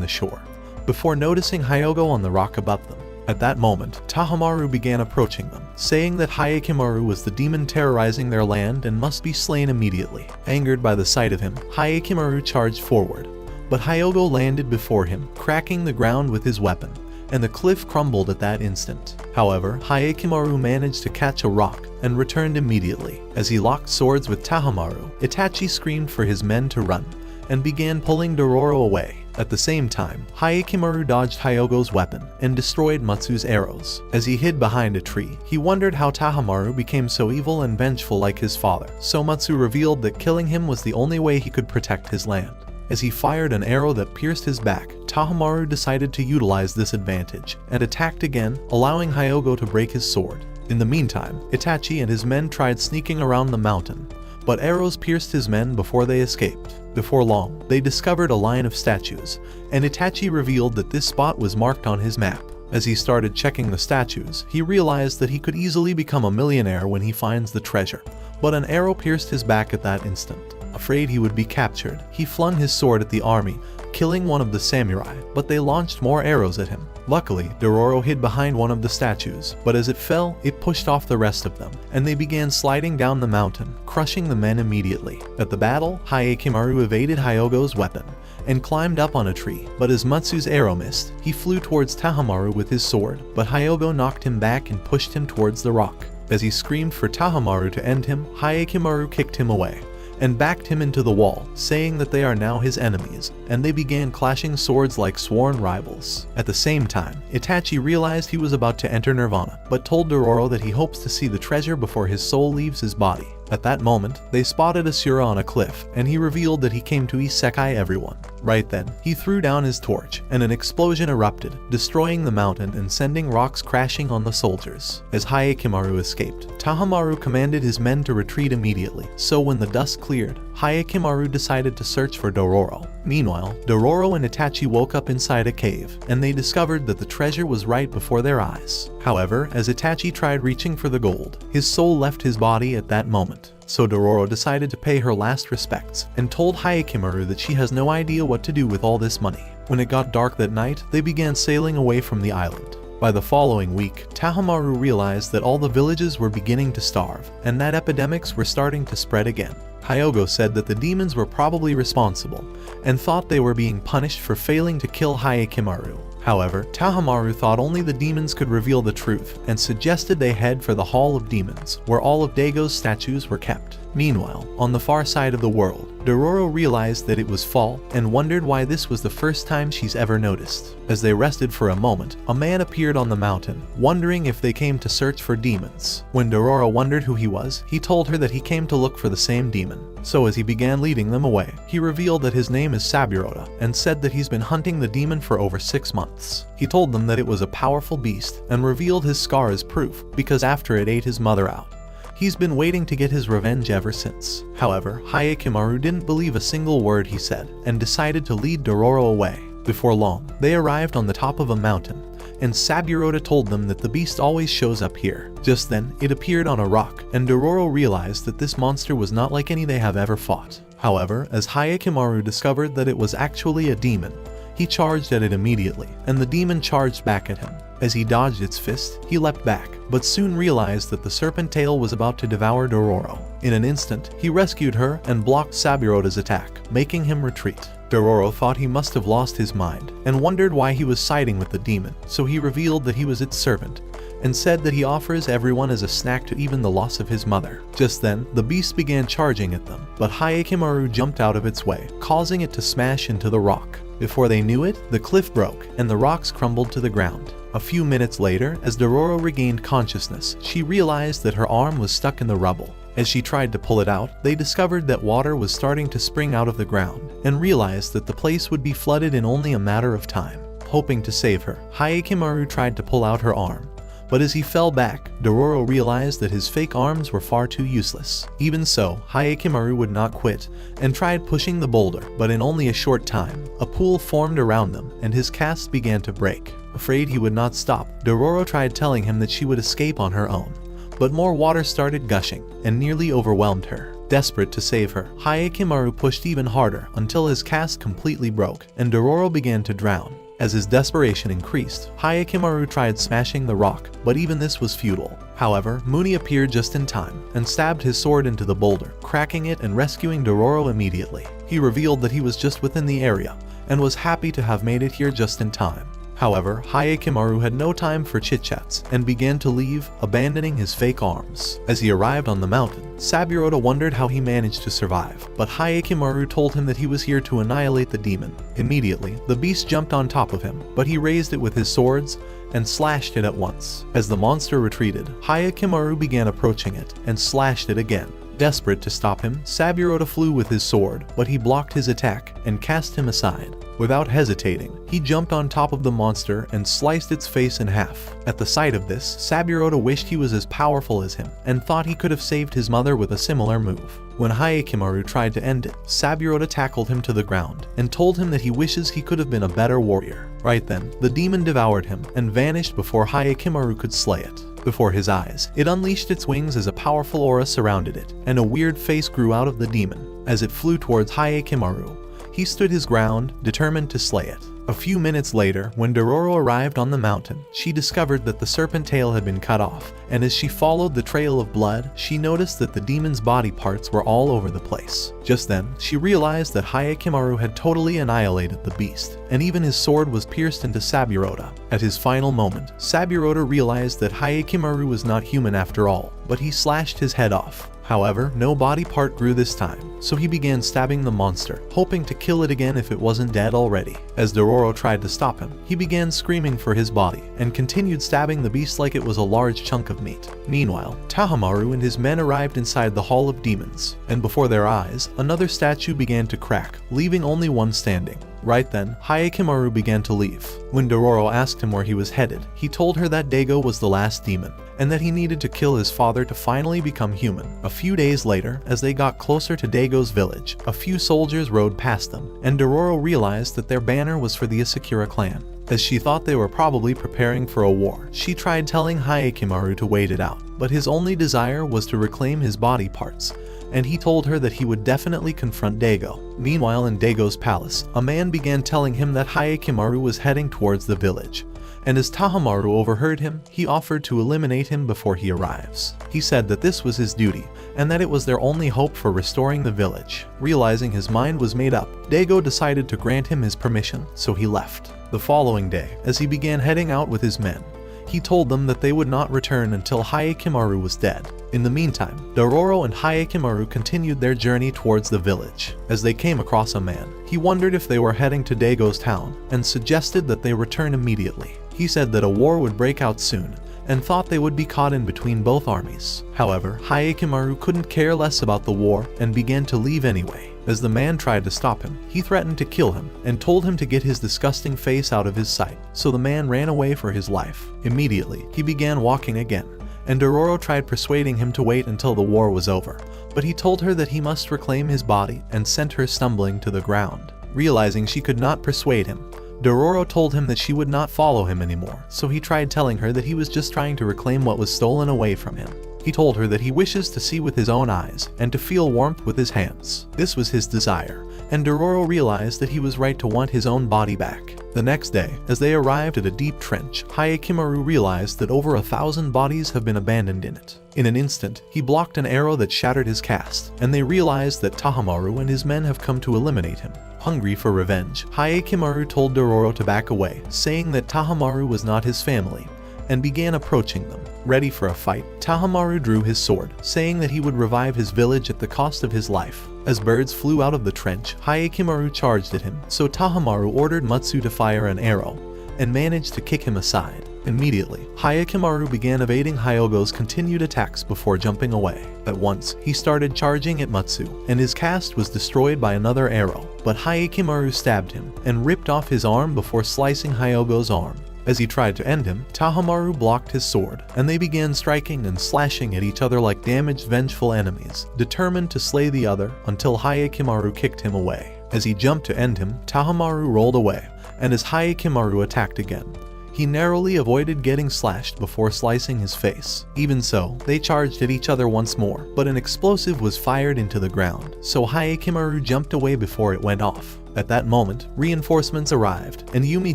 the shore, before noticing Hyogo on the rock above them. At that moment, Hayekimaru began approaching them, saying that Hayekimaru was the demon terrorizing their land and must be slain immediately. Angered by the sight of him, Hayekimaru charged forward, but Hyogo landed before him, cracking the ground with his weapon, and the cliff crumbled at that instant. However, Hayekimaru managed to catch a rock and returned immediately. As he locked swords with Hayekimaru, Itachi screamed for his men to run, and began pulling Dororo away. At the same time, Hayekimaru dodged Hyogo's weapon and destroyed Matsu's arrows. As he hid behind a tree, he wondered how Hayekimaru became so evil and vengeful like his father, so Matsu revealed that killing him was the only way he could protect his land. As he fired an arrow that pierced his back, Hayekimaru decided to utilize this advantage and attacked again, allowing Hyogo to break his sword. In the meantime, Itachi and his men tried sneaking around the mountain, but arrows pierced his men before they escaped. Before long, they discovered a line of statues, and Itachi revealed that this spot was marked on his map. As he started checking the statues, he realized that he could easily become a millionaire when he finds the treasure, but an arrow pierced his back at that instant. Afraid he would be captured, he flung his sword at the army, killing one of the samurai, but they launched more arrows at him. Luckily, Dororo hid behind one of the statues, but as it fell, it pushed off the rest of them, and they began sliding down the mountain, crushing the men immediately. At the battle, Hayekimaru evaded Hyogo's weapon and climbed up on a tree, but as Matsu's arrow missed, he flew towards Hayekimaru with his sword, but Hyogo knocked him back and pushed him towards the rock. As he screamed for Hayekimaru to end him, Hayekimaru kicked him away and backed him into the wall, saying that they are now his enemies, and they began clashing swords like sworn rivals. At the same time, Itachi realized he was about to enter Nirvana, but told Dororo that he hopes to see the treasure before his soul leaves his body. At that moment, they spotted Asura on a cliff, and he revealed that he came to isekai everyone. Right then, he threw down his torch, and an explosion erupted, destroying the mountain and sending rocks crashing on the soldiers. As Hayekimaru escaped, Hayekimaru commanded his men to retreat immediately, so when the dust cleared, Hayekimaru decided to search for Dororo. Meanwhile, Dororo and Itachi woke up inside a cave, and they discovered that the treasure was right before their eyes. However, as Itachi tried reaching for the gold, his soul left his body at that moment. So Dororo decided to pay her last respects, and told Hayekimaru that she has no idea what to do with all this money. When it got dark that night, they began sailing away from the island. By the following week, Hayekimaru realized that all the villages were beginning to starve, and that epidemics were starting to spread again. Hyogo said that the demons were probably responsible, and thought they were being punished for failing to kill Hayekimaru. However, Hayekimaru thought only the demons could reveal the truth, and suggested they head for the Hall of Demons, where all of Dago's statues were kept. Meanwhile, on the far side of the world, Dororo realized that it was fall, and wondered why this was the first time she's ever noticed. As they rested for a moment, a man appeared on the mountain, wondering if they came to search for demons. When Dororo wondered who he was, he told her that he came to look for the same demon. So as he began leading them away, he revealed that his name is Saburoda, and said that he's been hunting the demon for over 6 months. He told them that it was a powerful beast, and revealed his scar as proof, because after it ate his mother out, he's been waiting to get his revenge ever since. However, Hayekimaru didn't believe a single word he said, and decided to lead Dororo away. Before long, they arrived on the top of a mountain, and Saburoda told them that the beast always shows up here. Just then, it appeared on a rock, and Dororo realized that this monster was not like any they have ever fought. However, as Hayekimaru discovered that it was actually a demon, he charged at it immediately, and the demon charged back at him. As he dodged its fist, he leapt back, but soon realized that the serpent tail was about to devour Dororo. In an instant, he rescued her and blocked Saburota's attack, making him retreat. Dororo thought he must have lost his mind, and wondered why he was siding with the demon, so he revealed that he was its servant, and said that he offers everyone as a snack to even the loss of his mother. Just then, the beast began charging at them, but Hayekimaru jumped out of its way, causing it to smash into the rock. Before they knew it, the cliff broke, and the rocks crumbled to the ground. A few minutes later, as Dororo regained consciousness, she realized that her arm was stuck in the rubble. As she tried to pull it out, they discovered that water was starting to spring out of the ground, and realized that the place would be flooded in only a matter of time. Hoping to save her, Hayekimaru tried to pull out her arm. But as he fell back, Dororo realized that his fake arms were far too useless. Even so, Hayekimaru would not quit, and tried pushing the boulder, but in only a short time, a pool formed around them, and his cast began to break. Afraid he would not stop, Dororo tried telling him that she would escape on her own. But more water started gushing, and nearly overwhelmed her. Desperate to save her, Hayekimaru pushed even harder until his cast completely broke, and Dororo began to drown. As his desperation increased, Hayekimaru tried smashing the rock, but even this was futile. However, Muni appeared just in time, and stabbed his sword into the boulder, cracking it and rescuing Dororo immediately. He revealed that he was just within the area, and was happy to have made it here just in time. However, Hayekimaru had no time for chit-chats, and began to leave, abandoning his fake arms. As he arrived on the mountain, Saburota wondered how he managed to survive, but Hayekimaru told him that he was here to annihilate the demon. Immediately, the beast jumped on top of him, but he raised it with his swords, and slashed it at once. As the monster retreated, Hayekimaru began approaching it, and slashed it again. Desperate to stop him, Saburota flew with his sword, but he blocked his attack, and cast him aside. Without hesitating, he jumped on top of the monster and sliced its face in half. At the sight of this, Saburota wished he was as powerful as him, and thought he could have saved his mother with a similar move. When Hayekimaru tried to end it, Saburota tackled him to the ground, and told him that he wishes he could have been a better warrior. Right then, the demon devoured him, and vanished before Hayekimaru could slay it. Before his eyes, it unleashed its wings as a powerful aura surrounded it, and a weird face grew out of the demon. As it flew towards Hayekimaru, he stood his ground, determined to slay it. A few minutes later, when Dororo arrived on the mountain, she discovered that the serpent tail had been cut off, and as she followed the trail of blood, she noticed that the demon's body parts were all over the place. Just then, she realized that Hayekimaru had totally annihilated the beast, and even his sword was pierced into Saburota. At his final moment, Saburota realized that Hayekimaru was not human after all, but he slashed his head off. However, no body part grew this time, so he began stabbing the monster, hoping to kill it again if it wasn't dead already. As Dororo tried to stop him, he began screaming for his body, and continued stabbing the beast like it was a large chunk of meat. Meanwhile, Tahamaru and his men arrived inside the Hall of Demons, and before their eyes, another statue began to crack, leaving only one standing. Right then, Hayekimaru began to leave. When Dororo asked him where he was headed, he told her that Daigo was the last demon, and that he needed to kill his father to finally become human. A few days later, as they got closer to Daigo's village, a few soldiers rode past them, and Dororo realized that their banner was for the Asakura clan. As she thought they were probably preparing for a war, she tried telling Hayekimaru to wait it out, but his only desire was to reclaim his body parts, and he told her that he would definitely confront Daigo. Meanwhile, in Daigo's palace, a man began telling him that Hayekimaru was heading towards the village, and as Tahamaru overheard him, he offered to eliminate him before he arrives. He said that this was his duty, and that it was their only hope for restoring the village. Realizing his mind was made up, Daigo decided to grant him his permission, so he left. The following day, as he began heading out with his men, he told them that they would not return until Hayekimaru was dead. In the meantime, Dororo and Hayekimaru continued their journey towards the village. As they came across a man, he wondered if they were heading to Daigo's town, and suggested that they return immediately. He said that a war would break out soon, and thought they would be caught in between both armies. However, Hayekimaru couldn't care less about the war, and began to leave anyway. As the man tried to stop him, he threatened to kill him, and told him to get his disgusting face out of his sight, so the man ran away for his life. Immediately, he began walking again, and Dororo tried persuading him to wait until the war was over, but he told her that he must reclaim his body, and sent her stumbling to the ground. Realizing she could not persuade him, Dororo told him that she would not follow him anymore, so he tried telling her that he was just trying to reclaim what was stolen away from him. He told her that he wishes to see with his own eyes, and to feel warmth with his hands. This was his desire, and Dororo realized that he was right to want his own body back. The next day, as they arrived at a deep trench, Hayekimaru realized that over 1,000 bodies have been abandoned in it. In an instant, he blocked an arrow that shattered his cast, and they realized that Tahamaru and his men have come to eliminate him. Hungry for revenge, Hayekimaru told Dororo to back away, saying that Tahamaru was not his family, and began approaching them. Ready for a fight, Tahamaru drew his sword, saying that he would revive his village at the cost of his life. As birds flew out of the trench, Hayekimaru charged at him, so Tahamaru ordered Matsu to fire an arrow, and managed to kick him aside. Immediately, Hayekimaru began evading Hyogo's continued attacks before jumping away. At once, he started charging at Matsu, and his cast was destroyed by another arrow, but Hayekimaru stabbed him, and ripped off his arm before slicing Hyogo's arm. As he tried to end him, Tahamaru blocked his sword, and they began striking and slashing at each other like damaged, vengeful enemies, determined to slay the other until Hayekimaru kicked him away. As he jumped to end him, Tahamaru rolled away, and as Hayekimaru attacked again, he narrowly avoided getting slashed before slicing his face. Even so, they charged at each other once more, but an explosive was fired into the ground, so Hayekimaru jumped away before it went off. At that moment, reinforcements arrived, and Yumi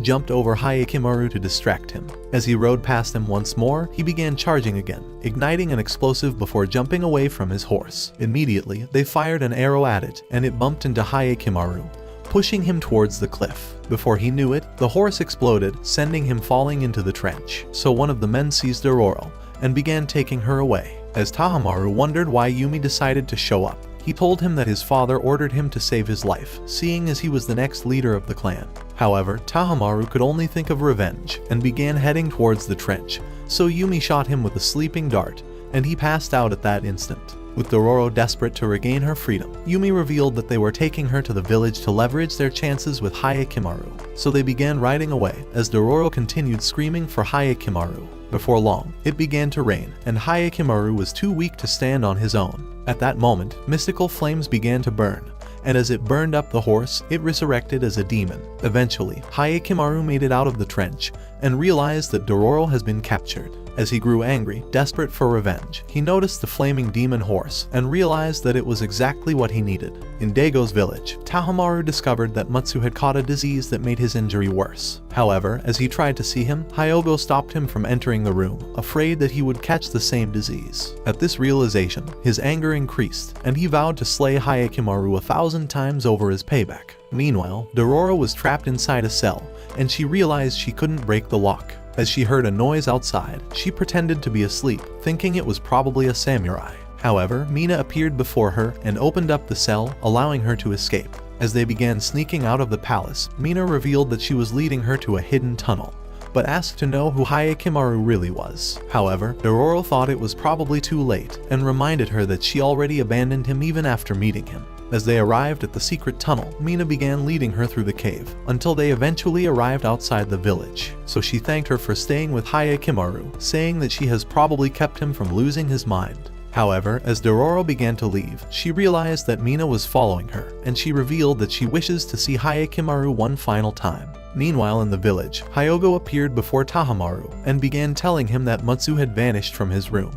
jumped over Hayekimaru to distract him. As he rode past him once more, he began charging again, igniting an explosive before jumping away from his horse. Immediately, they fired an arrow at it, and it bumped into Hayekimaru, pushing him towards the cliff. Before he knew it, the horse exploded, sending him falling into the trench. So one of the men seized Dororo, and began taking her away. As Tahamaru wondered why Yumi decided to show up, he told him that his father ordered him to save his life, seeing as he was the next leader of the clan. However, Tahamaru could only think of revenge, and began heading towards the trench, so Yumi shot him with a sleeping dart, and he passed out at that instant. With Dororo desperate to regain her freedom, Yumi revealed that they were taking her to the village to leverage their chances with Hayekimaru, so they began riding away, as Dororo continued screaming for Hayekimaru. Before long, it began to rain, and Hayekimaru was too weak to stand on his own. At that moment, mystical flames began to burn, and as it burned up the horse, it resurrected as a demon. Eventually, Hayekimaru made it out of the trench, and realized that Dororo has been captured. As he grew angry, desperate for revenge, he noticed the flaming demon horse and realized that it was exactly what he needed. In Daigo's village, Tahamaru discovered that Matsu had caught a disease that made his injury worse. However, as he tried to see him, Hyogo stopped him from entering the room, afraid that he would catch the same disease. At this realization, his anger increased, and he vowed to slay Hayekimaru 1,000 times over as payback. Meanwhile, Dororo was trapped inside a cell, and she realized she couldn't break the lock. As she heard a noise outside, she pretended to be asleep, thinking it was probably a samurai. However, Mina appeared before her and opened up the cell, allowing her to escape. As they began sneaking out of the palace, Mina revealed that she was leading her to a hidden tunnel, but asked to know who Hayekimaru really was. However, Dororo thought it was probably too late, and reminded her that she already abandoned him even after meeting him. As they arrived at the secret tunnel, Mina began leading her through the cave, until they eventually arrived outside the village. So she thanked her for staying with Hayekimaru, saying that she has probably kept him from losing his mind. However, as Dororo began to leave, she realized that Mina was following her, and she revealed that she wishes to see Hayekimaru one final time. Meanwhile in the village, Hyogo appeared before Tahamaru, and began telling him that Matsu had vanished from his room,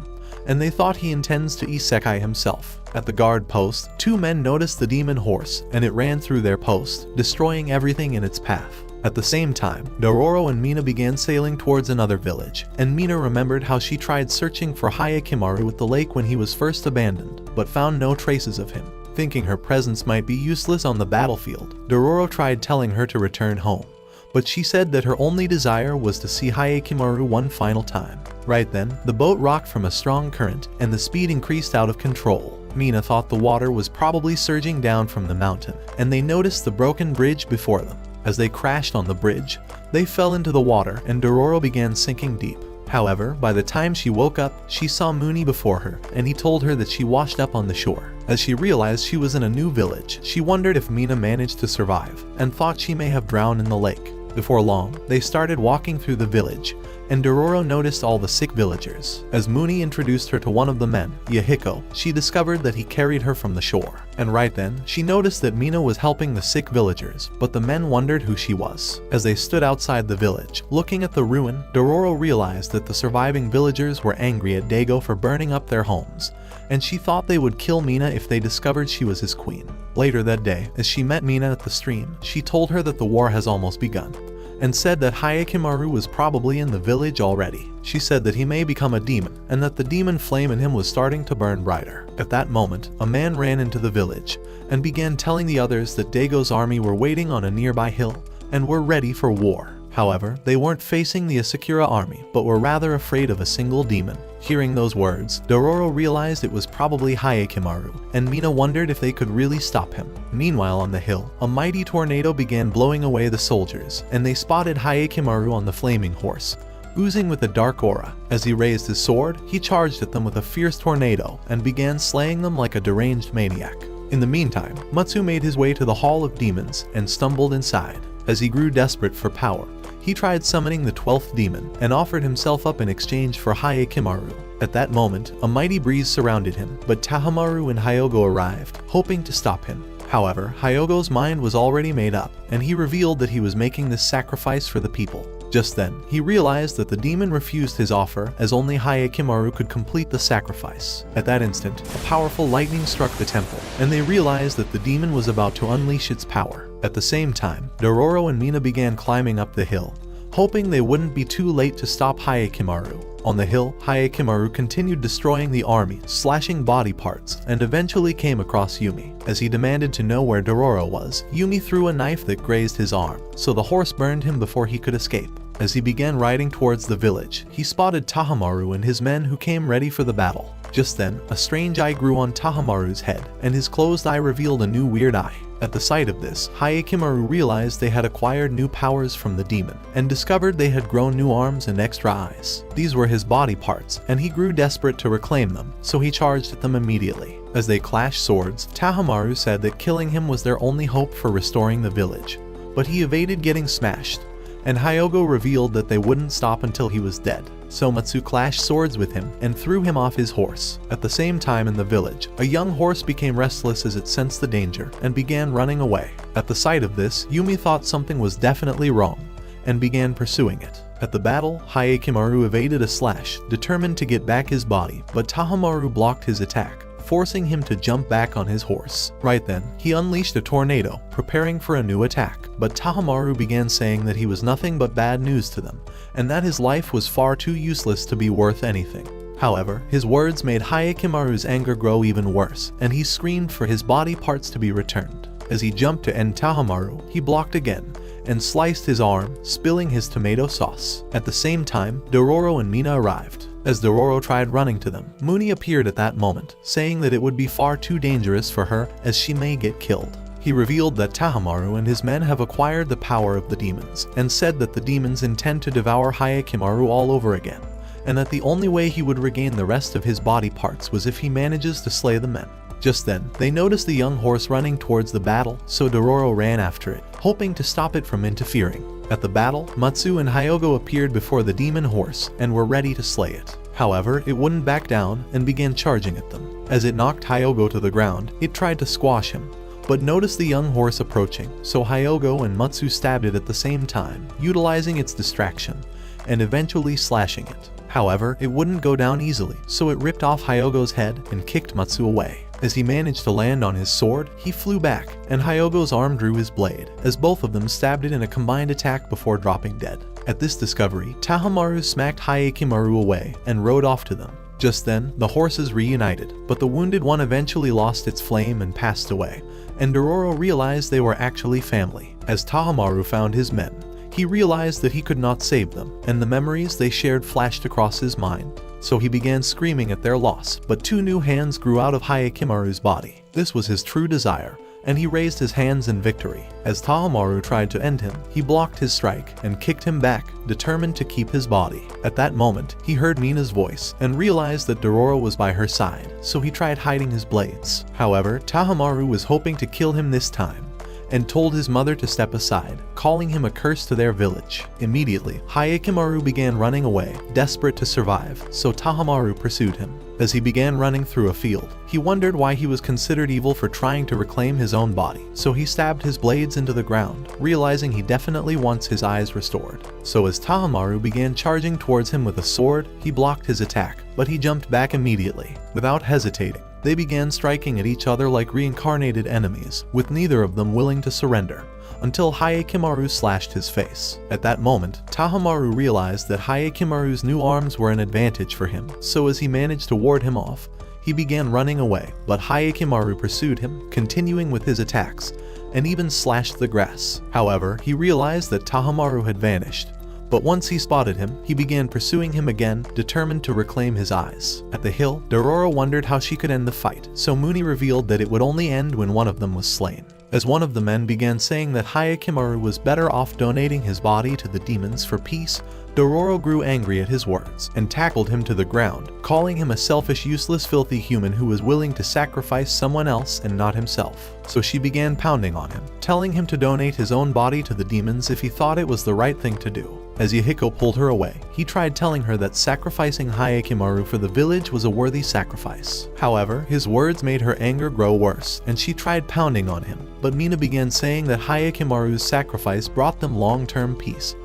and they thought he intends to isekai himself. At the guard post, two men noticed the demon horse, and it ran through their post, destroying everything in its path. At the same time, Dororo and Mina began sailing towards another village, and Mina remembered how she tried searching for Hayekimaru at the lake when he was first abandoned, but found no traces of him. Thinking her presence might be useless on the battlefield, Dororo tried telling her to return home, but she said that her only desire was to see Hayekimaru one final time. Right then, the boat rocked from a strong current, and the speed increased out of control. Mina thought the water was probably surging down from the mountain, and they noticed the broken bridge before them. As they crashed on the bridge, they fell into the water, and Dororo began sinking deep. However, by the time she woke up, she saw Muni before her, and he told her that she washed up on the shore. As she realized she was in a new village, she wondered if Mina managed to survive, and thought she may have drowned in the lake. Before long, they started walking through the village, and Dororo noticed all the sick villagers. As Muni introduced her to one of the men, Yahiko, she discovered that he carried her from the shore. And right then, she noticed that Mina was helping the sick villagers, but the men wondered who she was. As they stood outside the village, looking at the ruin, Dororo realized that the surviving villagers were angry at Daigo for burning up their homes, and she thought they would kill Mina if they discovered she was his queen. Later that day, as she met Mina at the stream, she told her that the war has almost begun, and said that Hayekimaru was probably in the village already. She said that he may become a demon, and that the demon flame in him was starting to burn brighter. At that moment, a man ran into the village, and began telling the others that Dago's army were waiting on a nearby hill, and were ready for war. However, they weren't facing the Asakura army, but were rather afraid of a single demon. Hearing those words, Dororo realized it was probably Hayekimaru, and Mina wondered if they could really stop him. Meanwhile on the hill, a mighty tornado began blowing away the soldiers, and they spotted Hayekimaru on the flaming horse, oozing with a dark aura. As he raised his sword, he charged at them with a fierce tornado, and began slaying them like a deranged maniac. In the meantime, Matsu made his way to the Hall of Demons, and stumbled inside. As he grew desperate for power, he tried summoning the 12th demon, and offered himself up in exchange for Hayekimaru. At that moment, a mighty breeze surrounded him, but Tahamaru and Hyogo arrived, hoping to stop him. However, Hyogo's mind was already made up, and he revealed that he was making this sacrifice for the people. Just then, he realized that the demon refused his offer, as only Hayekimaru could complete the sacrifice. At that instant, a powerful lightning struck the temple, and they realized that the demon was about to unleash its power. At the same time, Dororo and Mina began climbing up the hill, hoping they wouldn't be too late to stop Hayekimaru. On the hill, Hayekimaru continued destroying the army, slashing body parts, and eventually came across Yumi. As he demanded to know where Dororo was, Yumi threw a knife that grazed his arm, so the horse burned him before he could escape. As he began riding towards the village, he spotted Tahamaru and his men who came ready for the battle. Just then, a strange eye grew on Tahamaru's head, and his closed eye revealed a new weird eye. At the sight of this, Hayekimaru realized they had acquired new powers from the demon, and discovered they had grown new arms and extra eyes. These were his body parts, and he grew desperate to reclaim them, so he charged at them immediately. As they clashed swords, Tahamaru said that killing him was their only hope for restoring the village, but he evaded getting smashed, and Hyogo revealed that they wouldn't stop until he was dead. So Matsu clashed swords with him and threw him off his horse. At the same time in the village, a young horse became restless as it sensed the danger and began running away. At the sight of this, Yumi thought something was definitely wrong and began pursuing it. At the battle, Hayekimaru evaded a slash, determined to get back his body, but Tahamaru blocked his attack, forcing him to jump back on his horse. Right then, he unleashed a tornado, preparing for a new attack, but Tahamaru began saying that he was nothing but bad news to them, and that his life was far too useless to be worth anything. However, his words made Hayekimaru's anger grow even worse, and he screamed for his body parts to be returned. As he jumped to end Tahamaru, he blocked again, and sliced his arm, spilling his tomato sauce. At the same time, Dororo and Mina arrived. As Dororo tried running to them, Muni appeared at that moment, saying that it would be far too dangerous for her as she may get killed. He revealed that Tahamaru and his men have acquired the power of the demons, and said that the demons intend to devour Hayekimaru all over again, and that the only way he would regain the rest of his body parts was if he manages to slay the men. Just then, they noticed the young horse running towards the battle, so Dororo ran after it, hoping to stop it from interfering. At the battle, Matsu and Hyogo appeared before the demon horse and were ready to slay it. However, it wouldn't back down and began charging at them. As it knocked Hyogo to the ground, it tried to squash him, but noticed the young horse approaching, so Hyogo and Matsu stabbed it at the same time, utilizing its distraction, and eventually slashing it. However, it wouldn't go down easily, so it ripped off Hyogo's head and kicked Matsu away. As he managed to land on his sword, he flew back, and Hyogo's arm drew his blade, as both of them stabbed it in a combined attack before dropping dead. At this discovery, Tahamaru smacked Hayekimaru away and rode off to them. Just then, the horses reunited, but the wounded one eventually lost its flame and passed away, and Dororo realized they were actually family. As Tahamaru found his men, he realized that he could not save them, and the memories they shared flashed across his mind. So he began screaming at their loss, but two new hands grew out of Hayekimaru's body. This was his true desire, and he raised his hands in victory. As Tahamaru tried to end him, he blocked his strike and kicked him back, determined to keep his body. At that moment, he heard Mina's voice and realized that Dororo was by her side, so he tried hiding his blades. However, Tahamaru was hoping to kill him this time, and told his mother to step aside, calling him a curse to their village. Immediately, Hayekimaru began running away, desperate to survive, so Tahamaru pursued him. As he began running through a field, he wondered why he was considered evil for trying to reclaim his own body, so he stabbed his blades into the ground, realizing he definitely wants his eyes restored. So as Tahamaru began charging towards him with a sword, he blocked his attack, but he jumped back immediately. Without hesitating, they began striking at each other like reincarnated enemies, with neither of them willing to surrender, until Hayekimaru slashed his face. At that moment, Tahamaru realized that Hayekimaru's new arms were an advantage for him, so as he managed to ward him off, he began running away, but Hayekimaru pursued him, continuing with his attacks, and even slashed the grass. However, he realized that Tahamaru had vanished, but once he spotted him, he began pursuing him again, determined to reclaim his eyes. At the hill, Dororo wondered how she could end the fight, so Muni revealed that it would only end when one of them was slain. As one of the men began saying that Hayekimaru was better off donating his body to the demons for peace, Dororo grew angry at his words and tackled him to the ground, calling him a selfish, useless, filthy human who was willing to sacrifice someone else and not himself. So she began pounding on him, telling him to donate his own body to the demons if he thought it was the right thing to do. As Yahiko pulled her away, he tried telling her that sacrificing Hayekimaru for the village was a worthy sacrifice. However, his words made her anger grow worse, and she tried pounding on him, but Mina began saying that Hayekimaru's sacrifice brought them long-term peace,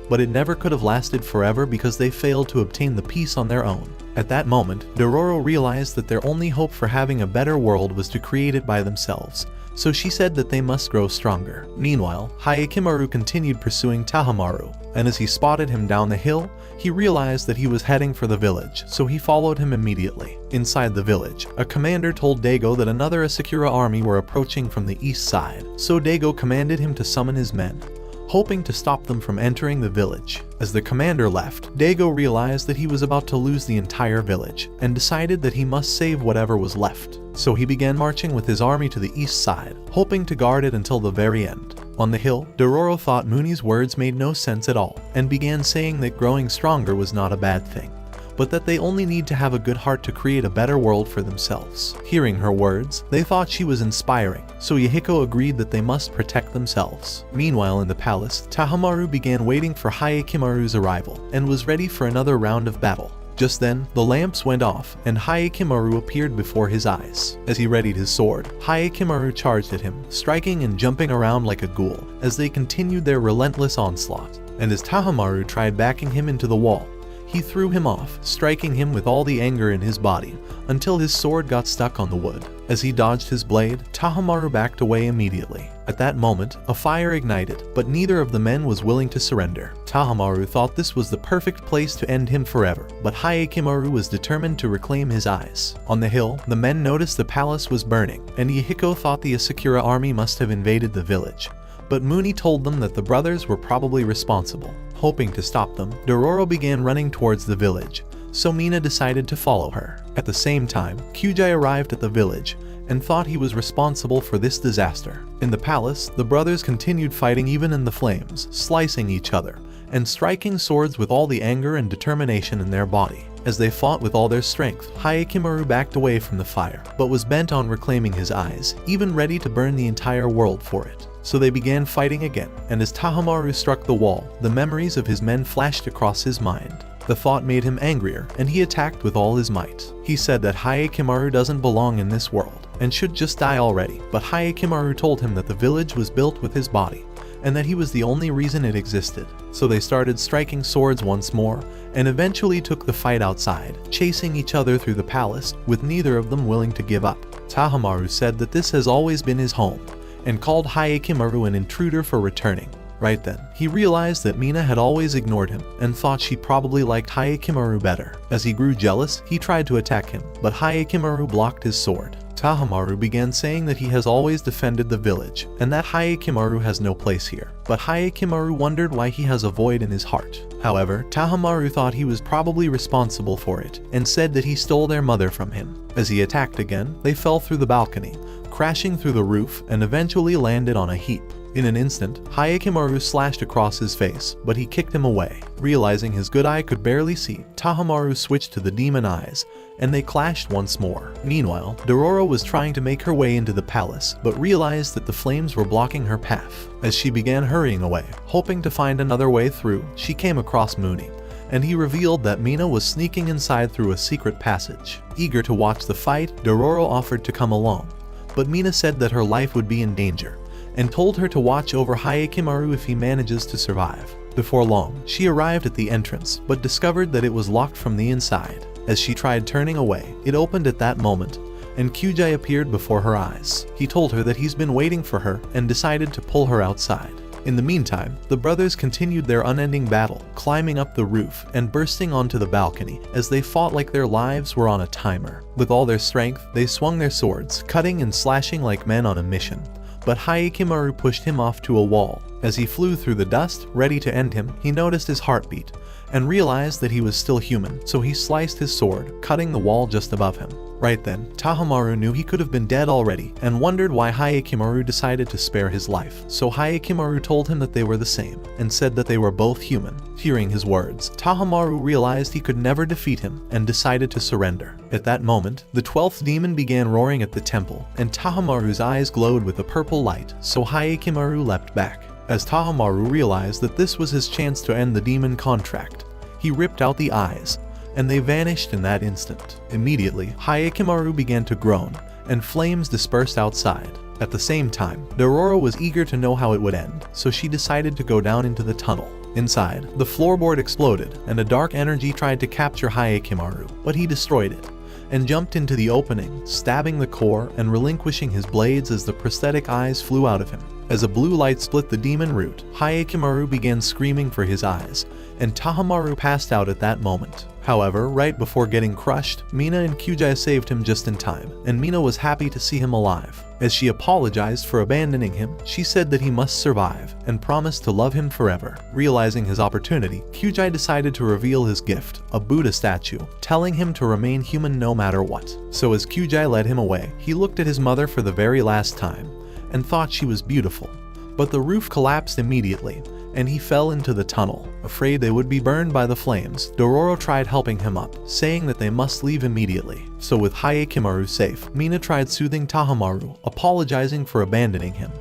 but it never could have lasted forever because they failed to obtain the peace on their own. At that moment, Dororo realized that their only hope for having a better world was to create it by themselves, so she said that they must grow stronger. Meanwhile, Hayekimaru continued pursuing Tahamaru, and as he spotted him down the hill, he realized that he was heading for the village, so he followed him immediately. Inside the village, a commander told Daigo that another Asakura army were approaching from the east side, so Daigo commanded him to summon his men, hoping to stop them from entering the village. As the commander left, Daigo realized that he was about to lose the entire village, and decided that he must save whatever was left. So he began marching with his army to the east side, hoping to guard it until the very end. On the hill, Dororo thought Muni's words made no sense at all, and began saying that growing stronger was not a bad thing, but that they only need to have a good heart to create a better world for themselves. Hearing her words, they thought she was inspiring, so Yahiko agreed that they must protect themselves. Meanwhile in the palace, Tahamaru began waiting for Hayekimaru's arrival, and was ready for another round of battle. Just then, the lamps went off, and Hayekimaru appeared before his eyes. As he readied his sword, Hayekimaru charged at him, striking and jumping around like a ghoul, as they continued their relentless onslaught. And as Tahamaru tried backing him into the wall, he threw him off, striking him with all the anger in his body, until his sword got stuck on the wood. As he dodged his blade, Tahamaru backed away immediately. At that moment, a fire ignited, but neither of the men was willing to surrender. Tahamaru thought this was the perfect place to end him forever, but Hayekimaru was determined to reclaim his eyes. On the hill, the men noticed the palace was burning, and Yahiko thought the Asakura army must have invaded the village, but Muni told them that the brothers were probably responsible. Hoping to stop them, Dororo began running towards the village, so Mina decided to follow her. At the same time, Kyujai arrived at the village and thought he was responsible for this disaster. In the palace, the brothers continued fighting even in the flames, slicing each other, and striking swords with all the anger and determination in their body. As they fought with all their strength, Hayekimaru backed away from the fire, but was bent on reclaiming his eyes, even ready to burn the entire world for it. So they began fighting again, and as Tahamaru struck the wall, the memories of his men flashed across his mind. The thought made him angrier, and he attacked with all his might. He said that Hayekimaru doesn't belong in this world, and should just die already, but Hayekimaru told him that the village was built with his body, and that he was the only reason it existed. So they started striking swords once more, and eventually took the fight outside, chasing each other through the palace, with neither of them willing to give up. Tahamaru said that this has always been his home, and called Hayekimaru an intruder for returning. Right then, he realized that Mina had always ignored him, and thought she probably liked Hayekimaru better. As he grew jealous, he tried to attack him, but Hayekimaru blocked his sword. Tahamaru began saying that he has always defended the village, and that Hayekimaru has no place here. But Hayekimaru wondered why he has a void in his heart. However, Tahamaru thought he was probably responsible for it, and said that he stole their mother from him. As he attacked again, they fell through the balcony, crashing through the roof, and eventually landed on a heap. In an instant, Hayekimaru slashed across his face, but he kicked him away. Realizing his good eye could barely see, Tahamaru switched to the demon eyes, and they clashed once more. Meanwhile, Dororo was trying to make her way into the palace, but realized that the flames were blocking her path. As she began hurrying away, hoping to find another way through, she came across Muni, and he revealed that Mina was sneaking inside through a secret passage. Eager to watch the fight, Dororo offered to come along, but Mina said that her life would be in danger, and told her to watch over Hayekimaru if he manages to survive. Before long, she arrived at the entrance, but discovered that it was locked from the inside. As she tried turning away, it opened at that moment, and Kyujai appeared before her eyes. He told her that he's been waiting for her and decided to pull her outside. In the meantime, the brothers continued their unending battle, climbing up the roof and bursting onto the balcony as they fought like their lives were on a timer. With all their strength, they swung their swords, cutting and slashing like men on a mission. But Hayekimaru pushed him off to a wall. As he flew through the dust, ready to end him, he noticed his heartbeat and realized that he was still human, so he sliced his sword, cutting the wall just above him. Right then, Tahamaru knew he could have been dead already and wondered why Hayekimaru decided to spare his life. So Hayekimaru told him that they were the same and said that they were both human. Hearing his words, Tahamaru realized he could never defeat him and decided to surrender. At that moment, the 12th demon began roaring at the temple and Tahamaru's eyes glowed with a purple light, so Hayekimaru leapt back. As Tahamaru realized that this was his chance to end the demon contract, he ripped out the eyes, and they vanished in that instant. Immediately, Hayekimaru began to groan, and flames dispersed outside. At the same time, Dororo was eager to know how it would end, so she decided to go down into the tunnel. Inside, the floorboard exploded, and a dark energy tried to capture Hayekimaru, but he destroyed it, and jumped into the opening, stabbing the core and relinquishing his blades as the prosthetic eyes flew out of him. As a blue light split the demon root, Hayekimaru began screaming for his eyes, and Tahamaru passed out at that moment. However, right before getting crushed, Mina and Kyujai saved him just in time, and Mina was happy to see him alive. As she apologized for abandoning him, she said that he must survive, and promised to love him forever. Realizing his opportunity, Kyujai decided to reveal his gift, a Buddha statue, telling him to remain human no matter what. So as Kyujai led him away, he looked at his mother for the very last time, and thought she was beautiful. But the roof collapsed immediately, and he fell into the tunnel. Afraid they would be burned by the flames, Dororo tried helping him up, saying that they must leave immediately. So with Hayekimaru safe, Mina tried soothing Tahamaru, apologizing for abandoning him,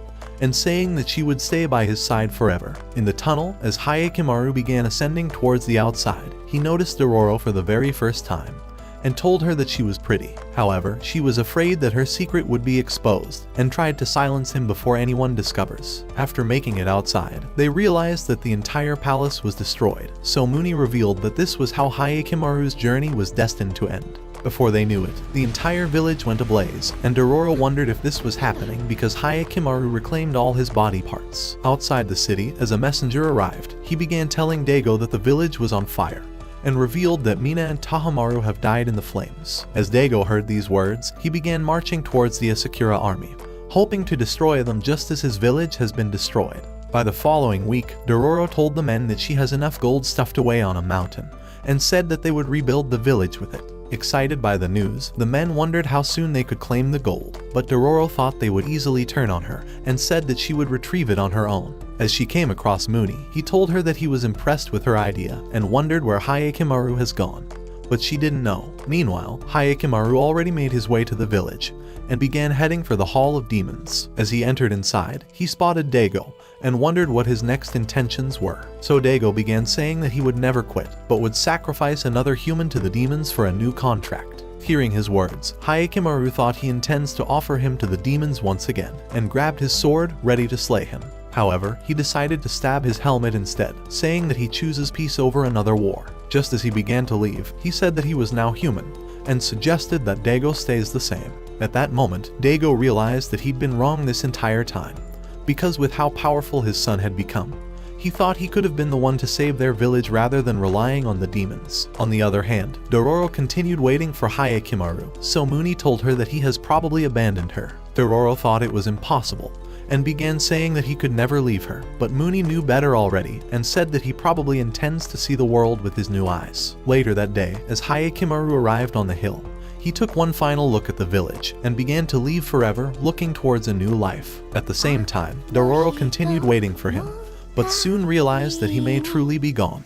and saying that she would stay by his side forever. In the tunnel, as Hayekimaru began ascending towards the outside, he noticed Dororo for the very first time, and told her that she was pretty. However, she was afraid that her secret would be exposed, and tried to silence him before anyone discovers. After making it outside, they realized that the entire palace was destroyed, so Muni revealed that this was how Hayekimaru's journey was destined to end. Before they knew it, the entire village went ablaze, and Dororo wondered if this was happening because Hayekimaru reclaimed all his body parts. Outside the city, as a messenger arrived, he began telling Daigo that the village was on fire, and revealed that Mina and Tahamaru have died in the flames. As Daigo heard these words, he began marching towards the Asakura army, hoping to destroy them just as his village has been destroyed. By the following week, Dororo told the men that she has enough gold stuffed away on a mountain, and said that they would rebuild the village with it. Excited by the news, the men wondered how soon they could claim the gold, but Dororo thought they would easily turn on her, and said that she would retrieve it on her own. As she came across Muni, he told her that he was impressed with her idea, and wondered where Hayekimaru has gone, but she didn't know. Meanwhile, Hayekimaru already made his way to the village, and began heading for the Hall of Demons. As he entered inside, he spotted Daigo, and wondered what his next intentions were. So Daigo began saying that he would never quit, but would sacrifice another human to the demons for a new contract. Hearing his words, Hayekimaru thought he intends to offer him to the demons once again, and grabbed his sword, ready to slay him. However, he decided to stab his helmet instead, saying that he chooses peace over another war. Just as he began to leave, he said that he was now human, and suggested that Daigo stays the same. At that moment, Daigo realized that he'd been wrong this entire time, because with how powerful his son had become, he thought he could have been the one to save their village rather than relying on the demons. On the other hand, Dororo continued waiting for Hayekimaru, so Muni told her that he has probably abandoned her. Dororo thought it was impossible, and began saying that he could never leave her, but Muni knew better already, and said that he probably intends to see the world with his new eyes. Later that day, as Hayekimaru arrived on the hill, he took one final look at the village, and began to leave forever, looking towards a new life. At the same time, Dororo continued waiting for him, but soon realized that he may truly be gone.